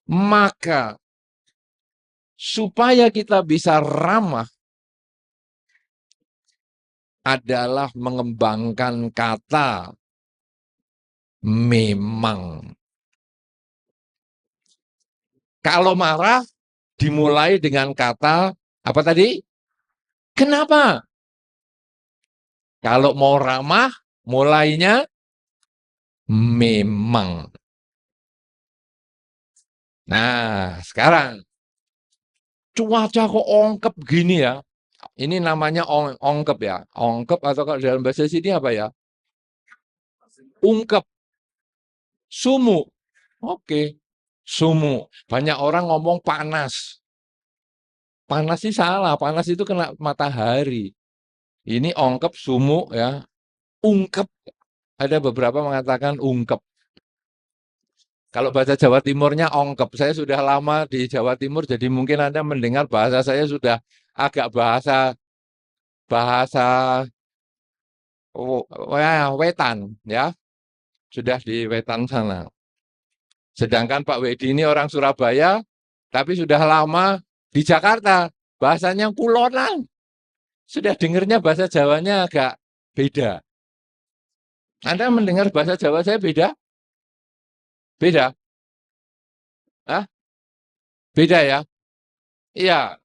maka supaya kita bisa ramah adalah mengembangkan kata memang. Kalau marah dimulai dengan kata apa tadi? Kenapa? Kalau mau ramah mulainya memang. Nah, sekarang cuaca kok ongkep gini ya. Ini namanya ongkep ya. Ongkep atau kalau dalam bahasa sini apa ya? Ungkep. Sumu. Oke. Sumu. Banyak orang ngomong panas. Panas sih salah. Panas itu kena matahari. Ini ongkep, sumu ya. Ungkep. Ada beberapa mengatakan ungkep. Kalau bahasa Jawa Timurnya ongkep. Saya sudah lama di Jawa Timur, jadi mungkin Anda mendengar bahasa saya sudah agak bahasa wetan ya. Sudah di wetan sana. Sedangkan Pak Wedi ini orang Surabaya, tapi sudah lama di Jakarta. Bahasanya kulonan. Sudah dengarnya bahasa Jawanya agak beda. Anda mendengar bahasa Jawa saya beda? Beda? Hah? Beda ya? Iya,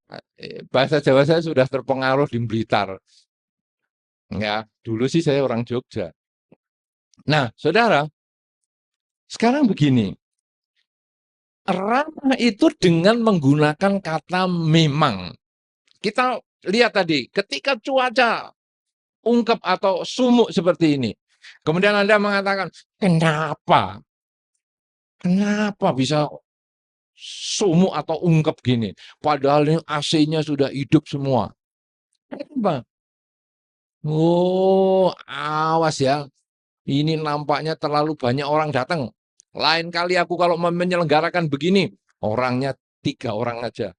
bahasa Jawa saya sudah terpengaruh di Blitar. Ya, dulu sih saya orang Jogja. Nah, saudara, sekarang begini. Ramah itu dengan menggunakan kata memang. Kita lihat tadi, ketika cuaca ungkep atau sumuk seperti ini, kemudian Anda mengatakan, kenapa? Kenapa bisa sumuk atau ungkep gini? Padahal ini AC-nya sudah hidup semua. Kenapa? Oh, awas ya. ini nampaknya terlalu banyak orang datang. Lain kali aku kalau menyelenggarakan begini, orangnya 3 orang aja.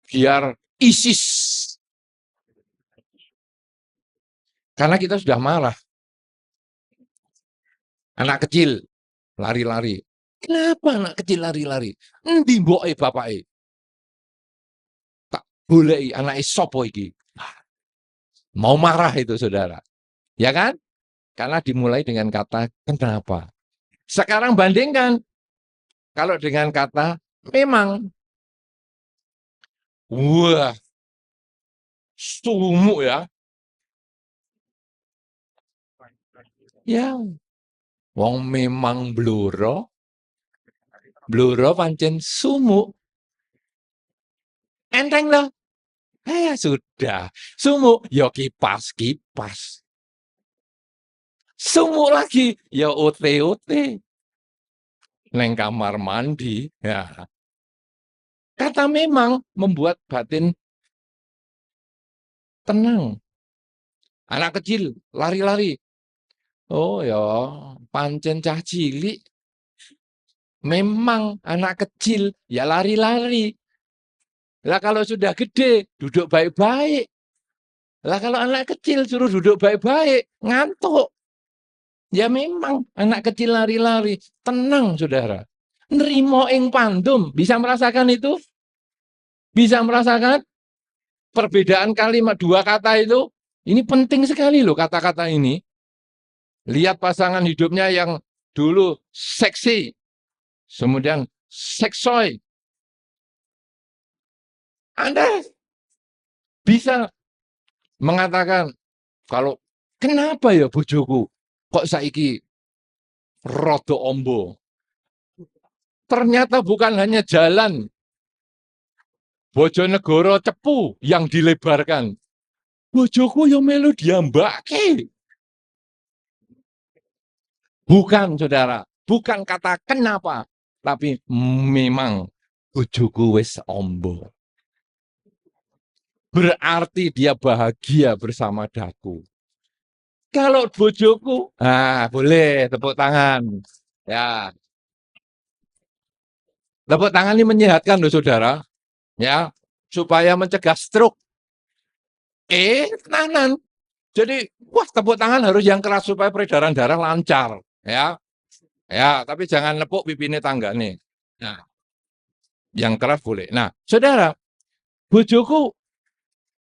Biar ISIS. Karena kita sudah marah. Anak kecil lari-lari. Kenapa anak kecil lari-lari? Endi mboke bapake? Tak boleh anake sapa iki? Mau marah itu saudara. Ya kan? Karena dimulai dengan kata kenapa. Sekarang bandingkan. Kalau dengan kata memang. Wah, sumuk ya. Ya, wong memang bluro. Bluro pancen sumuk. Enteng loh. Sudah. Sumuk, ya kipas-kipas. Sumuk lagi, ya ote-ote. Neng kamar mandi. Ya. Kata memang membuat batin tenang. Anak kecil lari-lari. Oh ya, pancen cah cilik. Memang anak kecil ya lari-lari. Lah kalau sudah gede, duduk baik-baik. Lah kalau anak kecil suruh duduk baik-baik, ngantuk. Ya memang anak kecil lari-lari. Tenang saudara. Nerimo ing pandum. Bisa merasakan itu? Bisa merasakan perbedaan kalimat 2 kata itu? Ini penting sekali loh kata-kata ini. Lihat pasangan hidupnya yang dulu seksi. Kemudian seksoy. Anda bisa mengatakan, kalau kenapa ya bojoku kok saiki rodo ombo. Ternyata bukan hanya jalan Bojonegoro Cepu yang dilebarkan. Bojoku yo melu diambake. Bukan saudara, bukan kata kenapa, tapi memang bojoku wis ombo. Berarti dia bahagia bersama daku. Kalau bojoku, boleh tepuk tangan. Ya. Tepuk tangan ini menyehatkan loh saudara. Ya, supaya mencegah stroke. Tenanan. Jadi, wah tepuk tangan harus yang keras supaya peredaran darah lancar. Ya, ya, tapi jangan nepuk pipine tangga nih. Nah, yang keras boleh. Nah, saudara, bojoku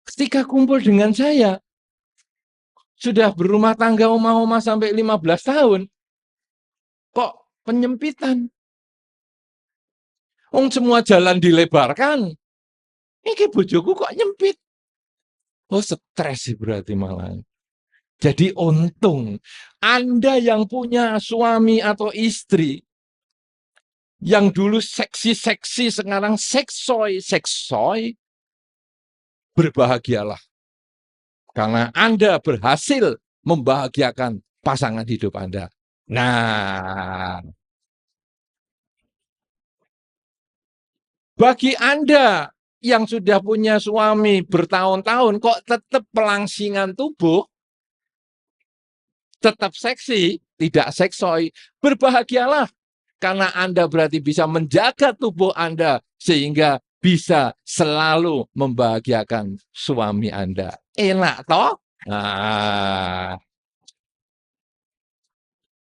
ketika kumpul dengan saya, sudah berumah tangga oma-oma sampai 15 tahun, kok penyempitan? Semua jalan dilebarkan, ini bojoku kok nyempit? Oh, stres sih berarti malah. Jadi untung Anda yang punya suami atau istri yang dulu seksi-seksi sekarang seksoy, berbahagialah. Karena Anda berhasil membahagiakan pasangan hidup Anda. Nah, bagi Anda yang sudah punya suami bertahun-tahun kok tetap pelangsingan tubuh, tetap seksi, tidak seksoy, berbahagialah. Karena Anda berarti bisa menjaga tubuh Anda sehingga bisa selalu membahagiakan suami Anda. Enak toh?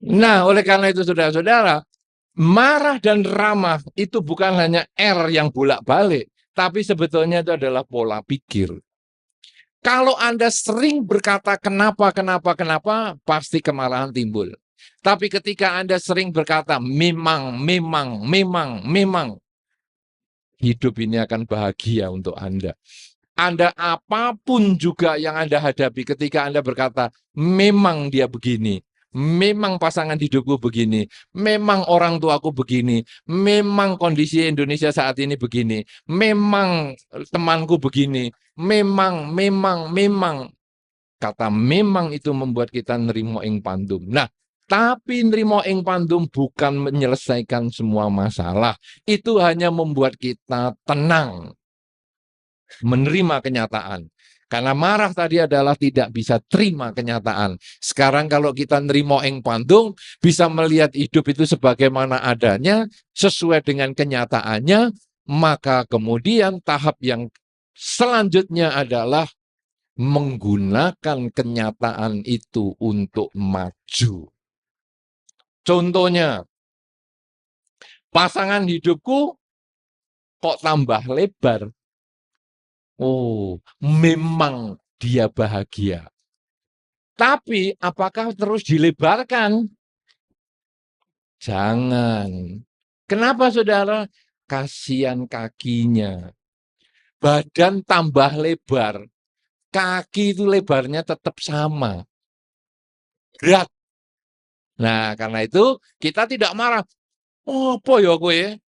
Nah, oleh karena itu saudara-saudara, marah dan ramah itu bukan hanya R yang bolak-balik, tapi sebetulnya itu adalah pola pikir. Kalau Anda sering berkata kenapa, pasti kemarahan timbul. Tapi ketika Anda sering berkata memang, hidup ini akan bahagia untuk Anda. Anda apapun juga yang Anda hadapi ketika Anda berkata memang dia begini, memang pasangan hidupku begini, memang orang tuaku begini, memang kondisi Indonesia saat ini begini, memang temanku begini, memang. Kata memang itu membuat kita nerimo ing pandum. Nah, tapi nerimo ing pandum bukan menyelesaikan semua masalah. Itu hanya membuat kita tenang, menerima kenyataan. Karena marah tadi adalah tidak bisa terima kenyataan. Sekarang kalau kita nerimo ing pandung, bisa melihat hidup itu sebagaimana adanya, sesuai dengan kenyataannya, maka kemudian tahap yang selanjutnya adalah menggunakan kenyataan itu untuk maju. Contohnya, pasangan hidupku kok tambah lebar. Oh, memang dia bahagia. Tapi apakah terus dilebarkan? Jangan. Kenapa saudara? Kasihan kakinya. Badan tambah lebar. Kaki itu lebarnya tetap sama. Berat. Nah, karena itu kita tidak marah. Oh, apa ya kowe?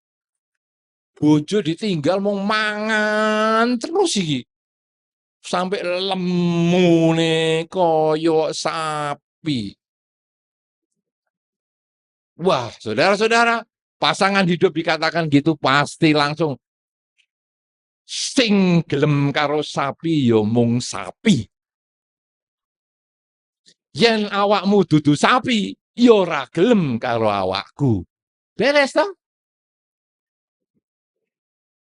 Bojo ditinggal mau mangan terus iki. Sampai lemu nih koyo sapi. Wah, saudara-saudara, pasangan hidup dikatakan gitu pasti langsung sing gelem karo sapi ya mung sapi. Yen awakmu dudu sapi, ya ora gelem karo awakku. Beres toh?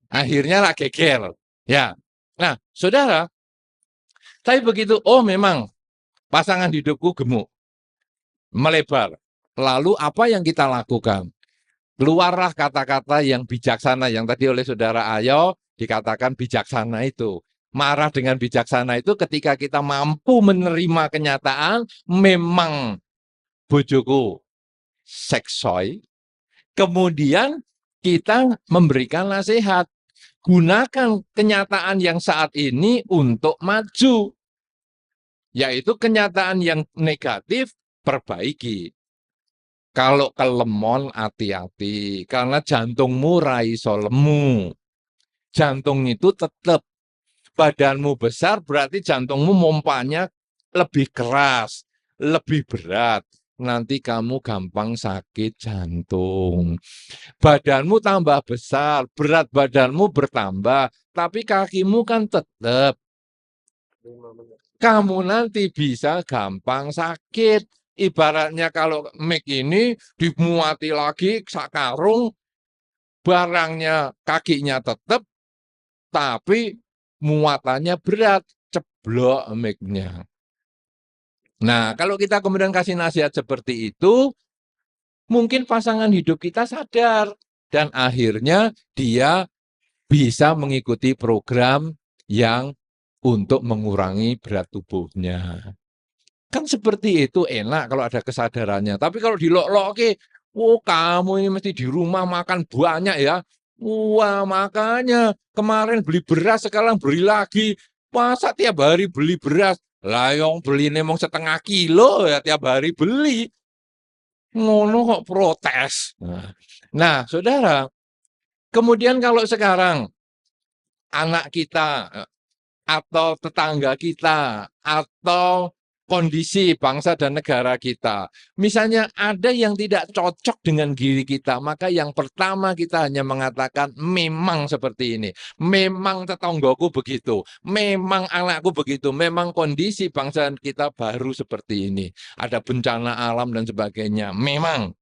Akhirnya lah geger. Ya. Nah, saudara, tapi begitu, oh memang pasangan hidupku gemuk, melebar. Lalu apa yang kita lakukan? Keluarlah kata-kata yang bijaksana yang tadi oleh saudara Ayo dikatakan bijaksana itu. Marah dengan bijaksana itu ketika kita mampu menerima kenyataan memang bojoku seksoi, kemudian kita memberikan nasihat. Gunakan kenyataan yang saat ini untuk maju. Yaitu kenyataan yang negatif, perbaiki. Kalau kelemon, hati-hati. Karena jantungmu raiso lemu. Jantung itu tetap. Badanmu besar, berarti jantungmu mompanya lebih keras, lebih berat. Nanti kamu gampang sakit jantung. Badanmu tambah besar, berat badanmu bertambah, tapi kakimu kan tetap. Kamu nanti bisa gampang sakit. Ibaratnya kalau mic ini dimuati lagi sakarung, barangnya kakinya tetap, tapi muatannya berat, ceblok mic-nya. Nah, kalau kita kemudian kasih nasihat seperti itu, mungkin pasangan hidup kita sadar. Dan akhirnya dia bisa mengikuti program yang untuk mengurangi berat tubuhnya. Kan seperti itu enak kalau ada kesadarannya. Tapi kalau dilok-lok, oh kamu ini mesti di rumah makan banyak ya. Wah makanya kemarin beli beras sekarang beli lagi. Masa tiap hari beli beras? Lah yang beli nemong 1,5 kilo ya tiap hari beli. Ngono kok protes. Nah, saudara, kemudian kalau sekarang anak kita atau tetangga kita atau kondisi bangsa dan negara kita. Misalnya ada yang tidak cocok dengan diri kita, maka yang pertama kita hanya mengatakan memang seperti ini. Memang tetanggaku begitu, memang anakku begitu, memang kondisi bangsa kita baru seperti ini. Ada bencana alam dan sebagainya. Memang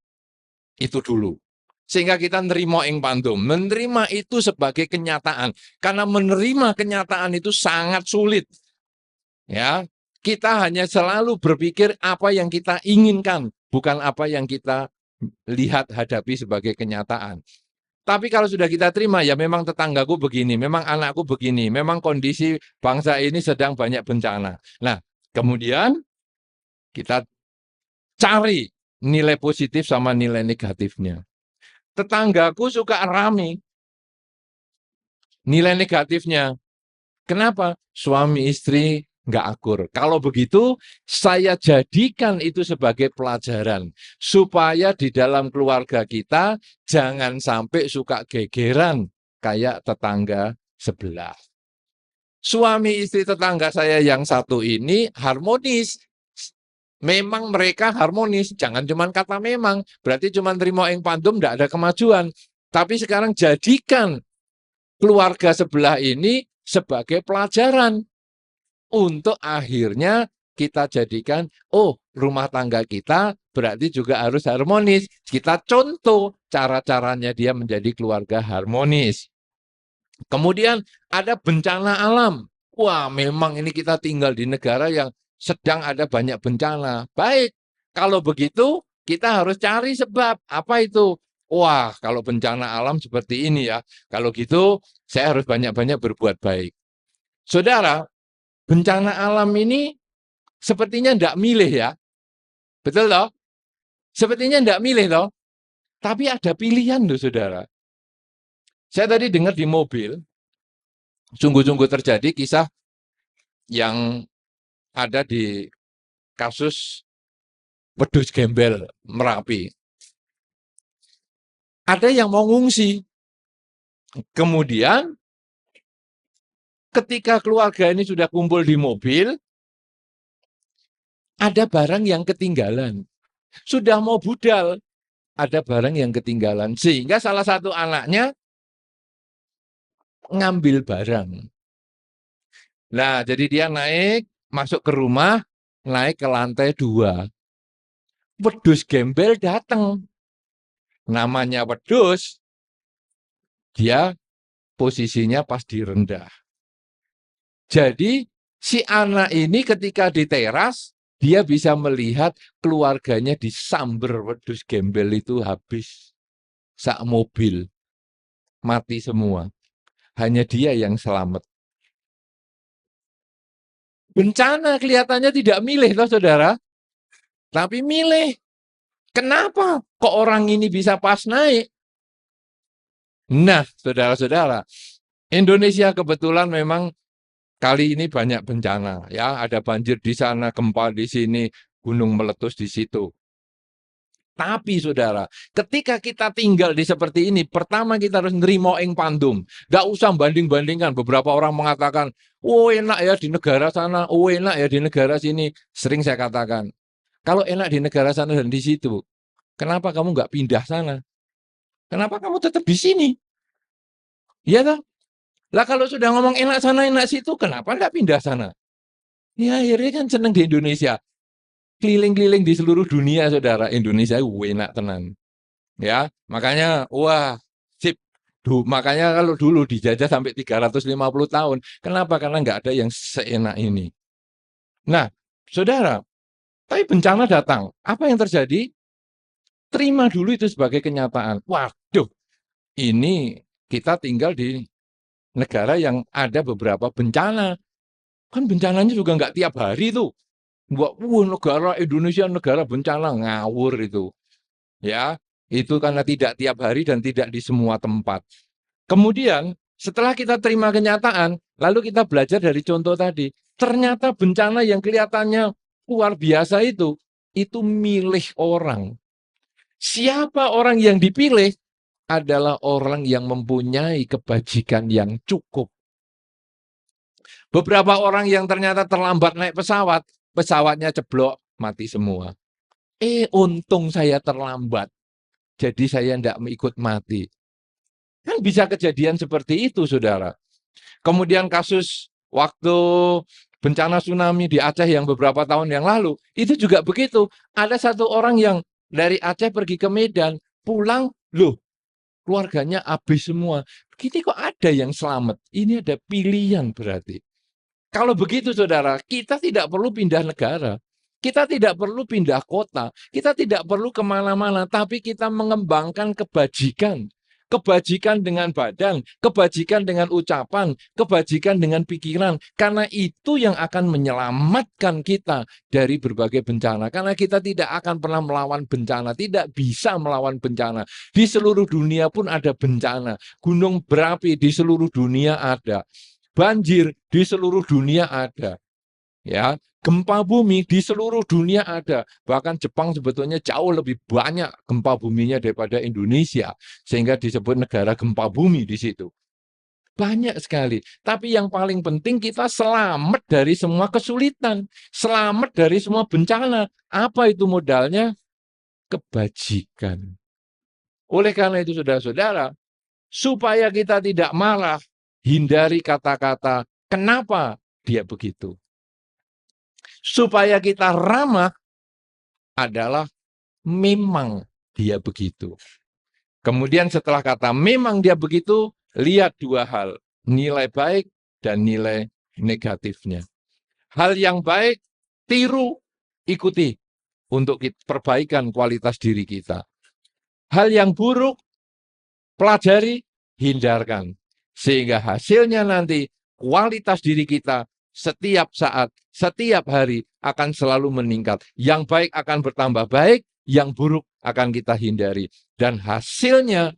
itu dulu. Sehingga kita nerima ing pandum. Menerima itu sebagai kenyataan. Karena menerima kenyataan itu sangat sulit. Ya, kita hanya selalu berpikir apa yang kita inginkan, bukan apa yang kita lihat hadapi sebagai kenyataan. Tapi kalau sudah kita terima, ya memang tetanggaku begini, memang anakku begini, memang kondisi bangsa ini sedang banyak bencana. Nah, kemudian kita cari nilai positif sama nilai negatifnya. Tetanggaku suka rame. Nilai negatifnya. Kenapa? Suami istri nggak akur. Kalau begitu, saya jadikan itu sebagai pelajaran. Supaya di dalam keluarga kita, jangan sampai suka gegeran kayak tetangga sebelah. Suami istri tetangga saya yang satu ini harmonis. Memang mereka harmonis, jangan cuma kata memang. Berarti cuma terima ing pandum, tidak ada kemajuan. Tapi sekarang jadikan keluarga sebelah ini sebagai pelajaran. untuk akhirnya kita jadikan, oh rumah tangga kita berarti juga harus harmonis. Kita contoh cara-caranya dia menjadi keluarga harmonis. Kemudian ada bencana alam. Wah, memang ini kita tinggal di negara yang sedang ada banyak bencana. Baik, kalau begitu kita harus cari sebab. Apa itu? Wah, kalau bencana alam seperti ini ya. Kalau gitu saya harus banyak-banyak berbuat baik. Saudara, bencana alam ini sepertinya tidak milih ya. Betul toh? Sepertinya tidak milih toh. Tapi ada pilihan loh saudara. Saya tadi dengar di mobil, sungguh-sungguh terjadi kisah yang ada di kasus wedhus gembel Merapi. Ada yang mau ngungsi. Kemudian ketika keluarga ini sudah kumpul di mobil, ada barang yang ketinggalan. Sudah mau budal, ada barang yang ketinggalan. Sehingga salah satu anaknya ngambil barang. Nah, jadi dia naik, masuk ke rumah, naik ke lantai 2. Wedhus gembel datang. Namanya wedhus, dia posisinya pas di rendah. Jadi si anak ini ketika di teras, dia bisa melihat keluarganya disamber wedhus gembel itu habis. Sak mobil. Mati semua. Hanya dia yang selamat. Bencana kelihatannya tidak milih loh saudara. Tapi milih. Kenapa kok orang ini bisa pas naik? Nah, saudara-saudara, Indonesia kebetulan memang kali ini banyak bencana, ya, ada banjir di sana, gempa di sini, gunung meletus di situ. Tapi saudara, ketika kita tinggal di seperti ini, pertama kita harus nerimo ing pandum. Gak usah banding-bandingkan. Beberapa orang mengatakan, oh enak ya di negara sana, oh enak ya di negara sini. Sering saya katakan, kalau enak di negara sana dan di situ, kenapa kamu nggak pindah sana? Kenapa kamu tetap di sini? Iya toh? Lah kalau sudah ngomong enak sana, enak situ, kenapa nggak pindah sana? Ya akhirnya kan seneng di Indonesia. Keliling-keliling di seluruh dunia, saudara. Indonesia enak tenan. Ya, makanya, wah, sip. Makanya kalau dulu dijajah sampai 350 tahun. Kenapa? Karena nggak ada yang seenak ini. Nah, saudara, tapi bencana datang. Apa yang terjadi? Terima dulu itu sebagai kenyataan. Waduh, ini kita tinggal di negara yang ada beberapa bencana. Kan bencananya juga nggak tiap hari tuh. Wah, negara Indonesia negara bencana, ngawur itu. Ya, itu karena tidak tiap hari dan tidak di semua tempat. Kemudian setelah kita terima kenyataan, lalu kita belajar dari contoh tadi. Ternyata bencana yang kelihatannya luar biasa itu milih orang. Siapa orang yang dipilih? Adalah orang yang mempunyai kebajikan yang cukup. Beberapa orang yang ternyata terlambat naik pesawat, pesawatnya ceblok, mati semua. Untung saya terlambat, jadi saya tidak ikut mati. Kan bisa kejadian seperti itu, saudara. Kemudian kasus waktu bencana tsunami di Aceh yang beberapa tahun yang lalu, itu juga begitu. Ada satu orang yang dari Aceh pergi ke Medan, pulang, loh, keluarganya habis semua. Begini kok ada yang selamat? Ini ada pilihan berarti. Kalau begitu saudara, kita tidak perlu pindah negara. Kita tidak perlu pindah kota. Kita tidak perlu kemana-mana. Tapi kita mengembangkan kebajikan. Kebajikan dengan badan, kebajikan dengan ucapan, kebajikan dengan pikiran. Karena itu yang akan menyelamatkan kita dari berbagai bencana. Karena kita tidak akan pernah melawan bencana. Tidak bisa melawan bencana. Di seluruh dunia pun ada bencana. Gunung berapi di seluruh dunia ada. Banjir di seluruh dunia ada. Ya, gempa bumi di seluruh dunia ada. Bahkan Jepang sebetulnya jauh lebih banyak gempa buminya daripada Indonesia, sehingga disebut negara gempa bumi di situ. Banyak sekali. Tapi yang paling penting kita selamat dari semua kesulitan, selamat dari semua bencana. Apa itu modalnya? Kebajikan. Oleh karena itu saudara-saudara, supaya kita tidak marah, hindari kata-kata kenapa dia begitu. supaya kita ramah adalah memang dia begitu. Kemudian setelah kata memang dia begitu, lihat dua hal, nilai baik dan nilai negatifnya. Hal yang baik, tiru, ikuti untuk perbaikan kualitas diri kita. Hal yang buruk, pelajari, hindarkan. Sehingga hasilnya nanti kualitas diri kita setiap saat, setiap hari akan selalu meningkat. Yang baik akan bertambah baik, yang buruk akan kita hindari. Dan hasilnya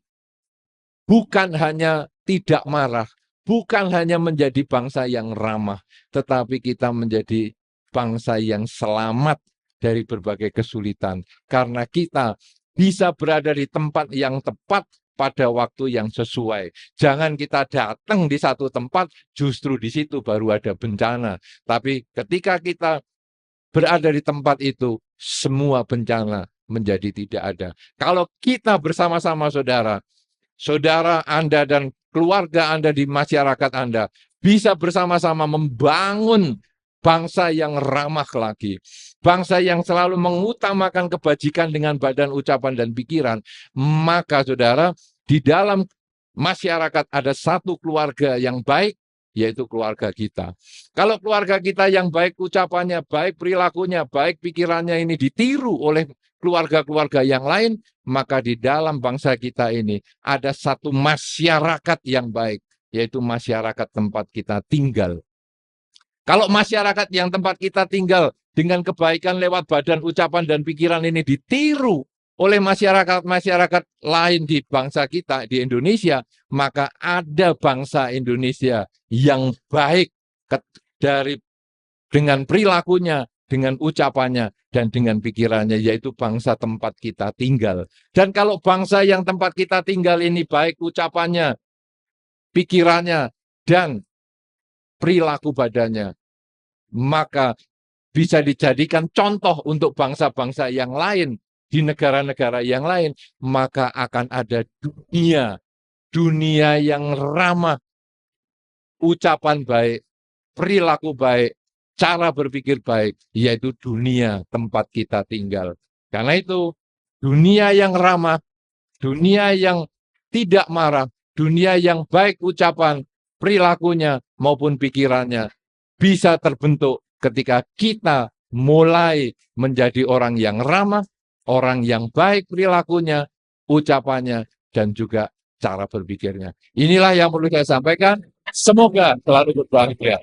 bukan hanya tidak marah, bukan hanya menjadi bangsa yang ramah, tetapi kita menjadi bangsa yang selamat dari berbagai kesulitan. Karena kita bisa berada di tempat yang tepat pada waktu yang sesuai. Jangan kita datang di satu tempat, justru di situ baru ada bencana. Tapi ketika kita berada di tempat itu, semua bencana menjadi tidak ada. Kalau kita bersama-sama saudara Anda dan keluarga Anda di masyarakat Anda bisa bersama-sama membangun bangsa yang ramah lagi, bangsa yang selalu mengutamakan kebajikan dengan badan, ucapan, dan pikiran, maka saudara, di dalam masyarakat ada satu keluarga yang baik, yaitu keluarga kita. Kalau keluarga kita yang baik ucapannya, baik perilakunya, baik pikirannya ini ditiru oleh keluarga-keluarga yang lain, maka di dalam bangsa kita ini ada satu masyarakat yang baik, yaitu masyarakat tempat kita tinggal. Kalau masyarakat yang tempat kita tinggal dengan kebaikan lewat badan, ucapan, dan pikiran ini ditiru oleh masyarakat-masyarakat lain di bangsa kita, di Indonesia, maka ada bangsa Indonesia yang baik dengan perilakunya, dengan ucapannya, dan dengan pikirannya, yaitu bangsa tempat kita tinggal. Dan kalau bangsa yang tempat kita tinggal ini baik ucapannya, pikirannya, dan perilaku badannya, maka bisa dijadikan contoh untuk bangsa-bangsa yang lain di negara-negara yang lain, maka akan ada dunia yang ramah, ucapan baik, perilaku baik, cara berpikir baik, yaitu dunia tempat kita tinggal. Karena itu, dunia yang ramah, dunia yang tidak marah, dunia yang baik ucapan, perilakunya maupun pikirannya bisa terbentuk ketika kita mulai menjadi orang yang ramah, orang yang baik perilakunya, ucapannya, dan juga cara berpikirnya. Inilah yang perlu saya sampaikan. Semoga selalu berbahagia.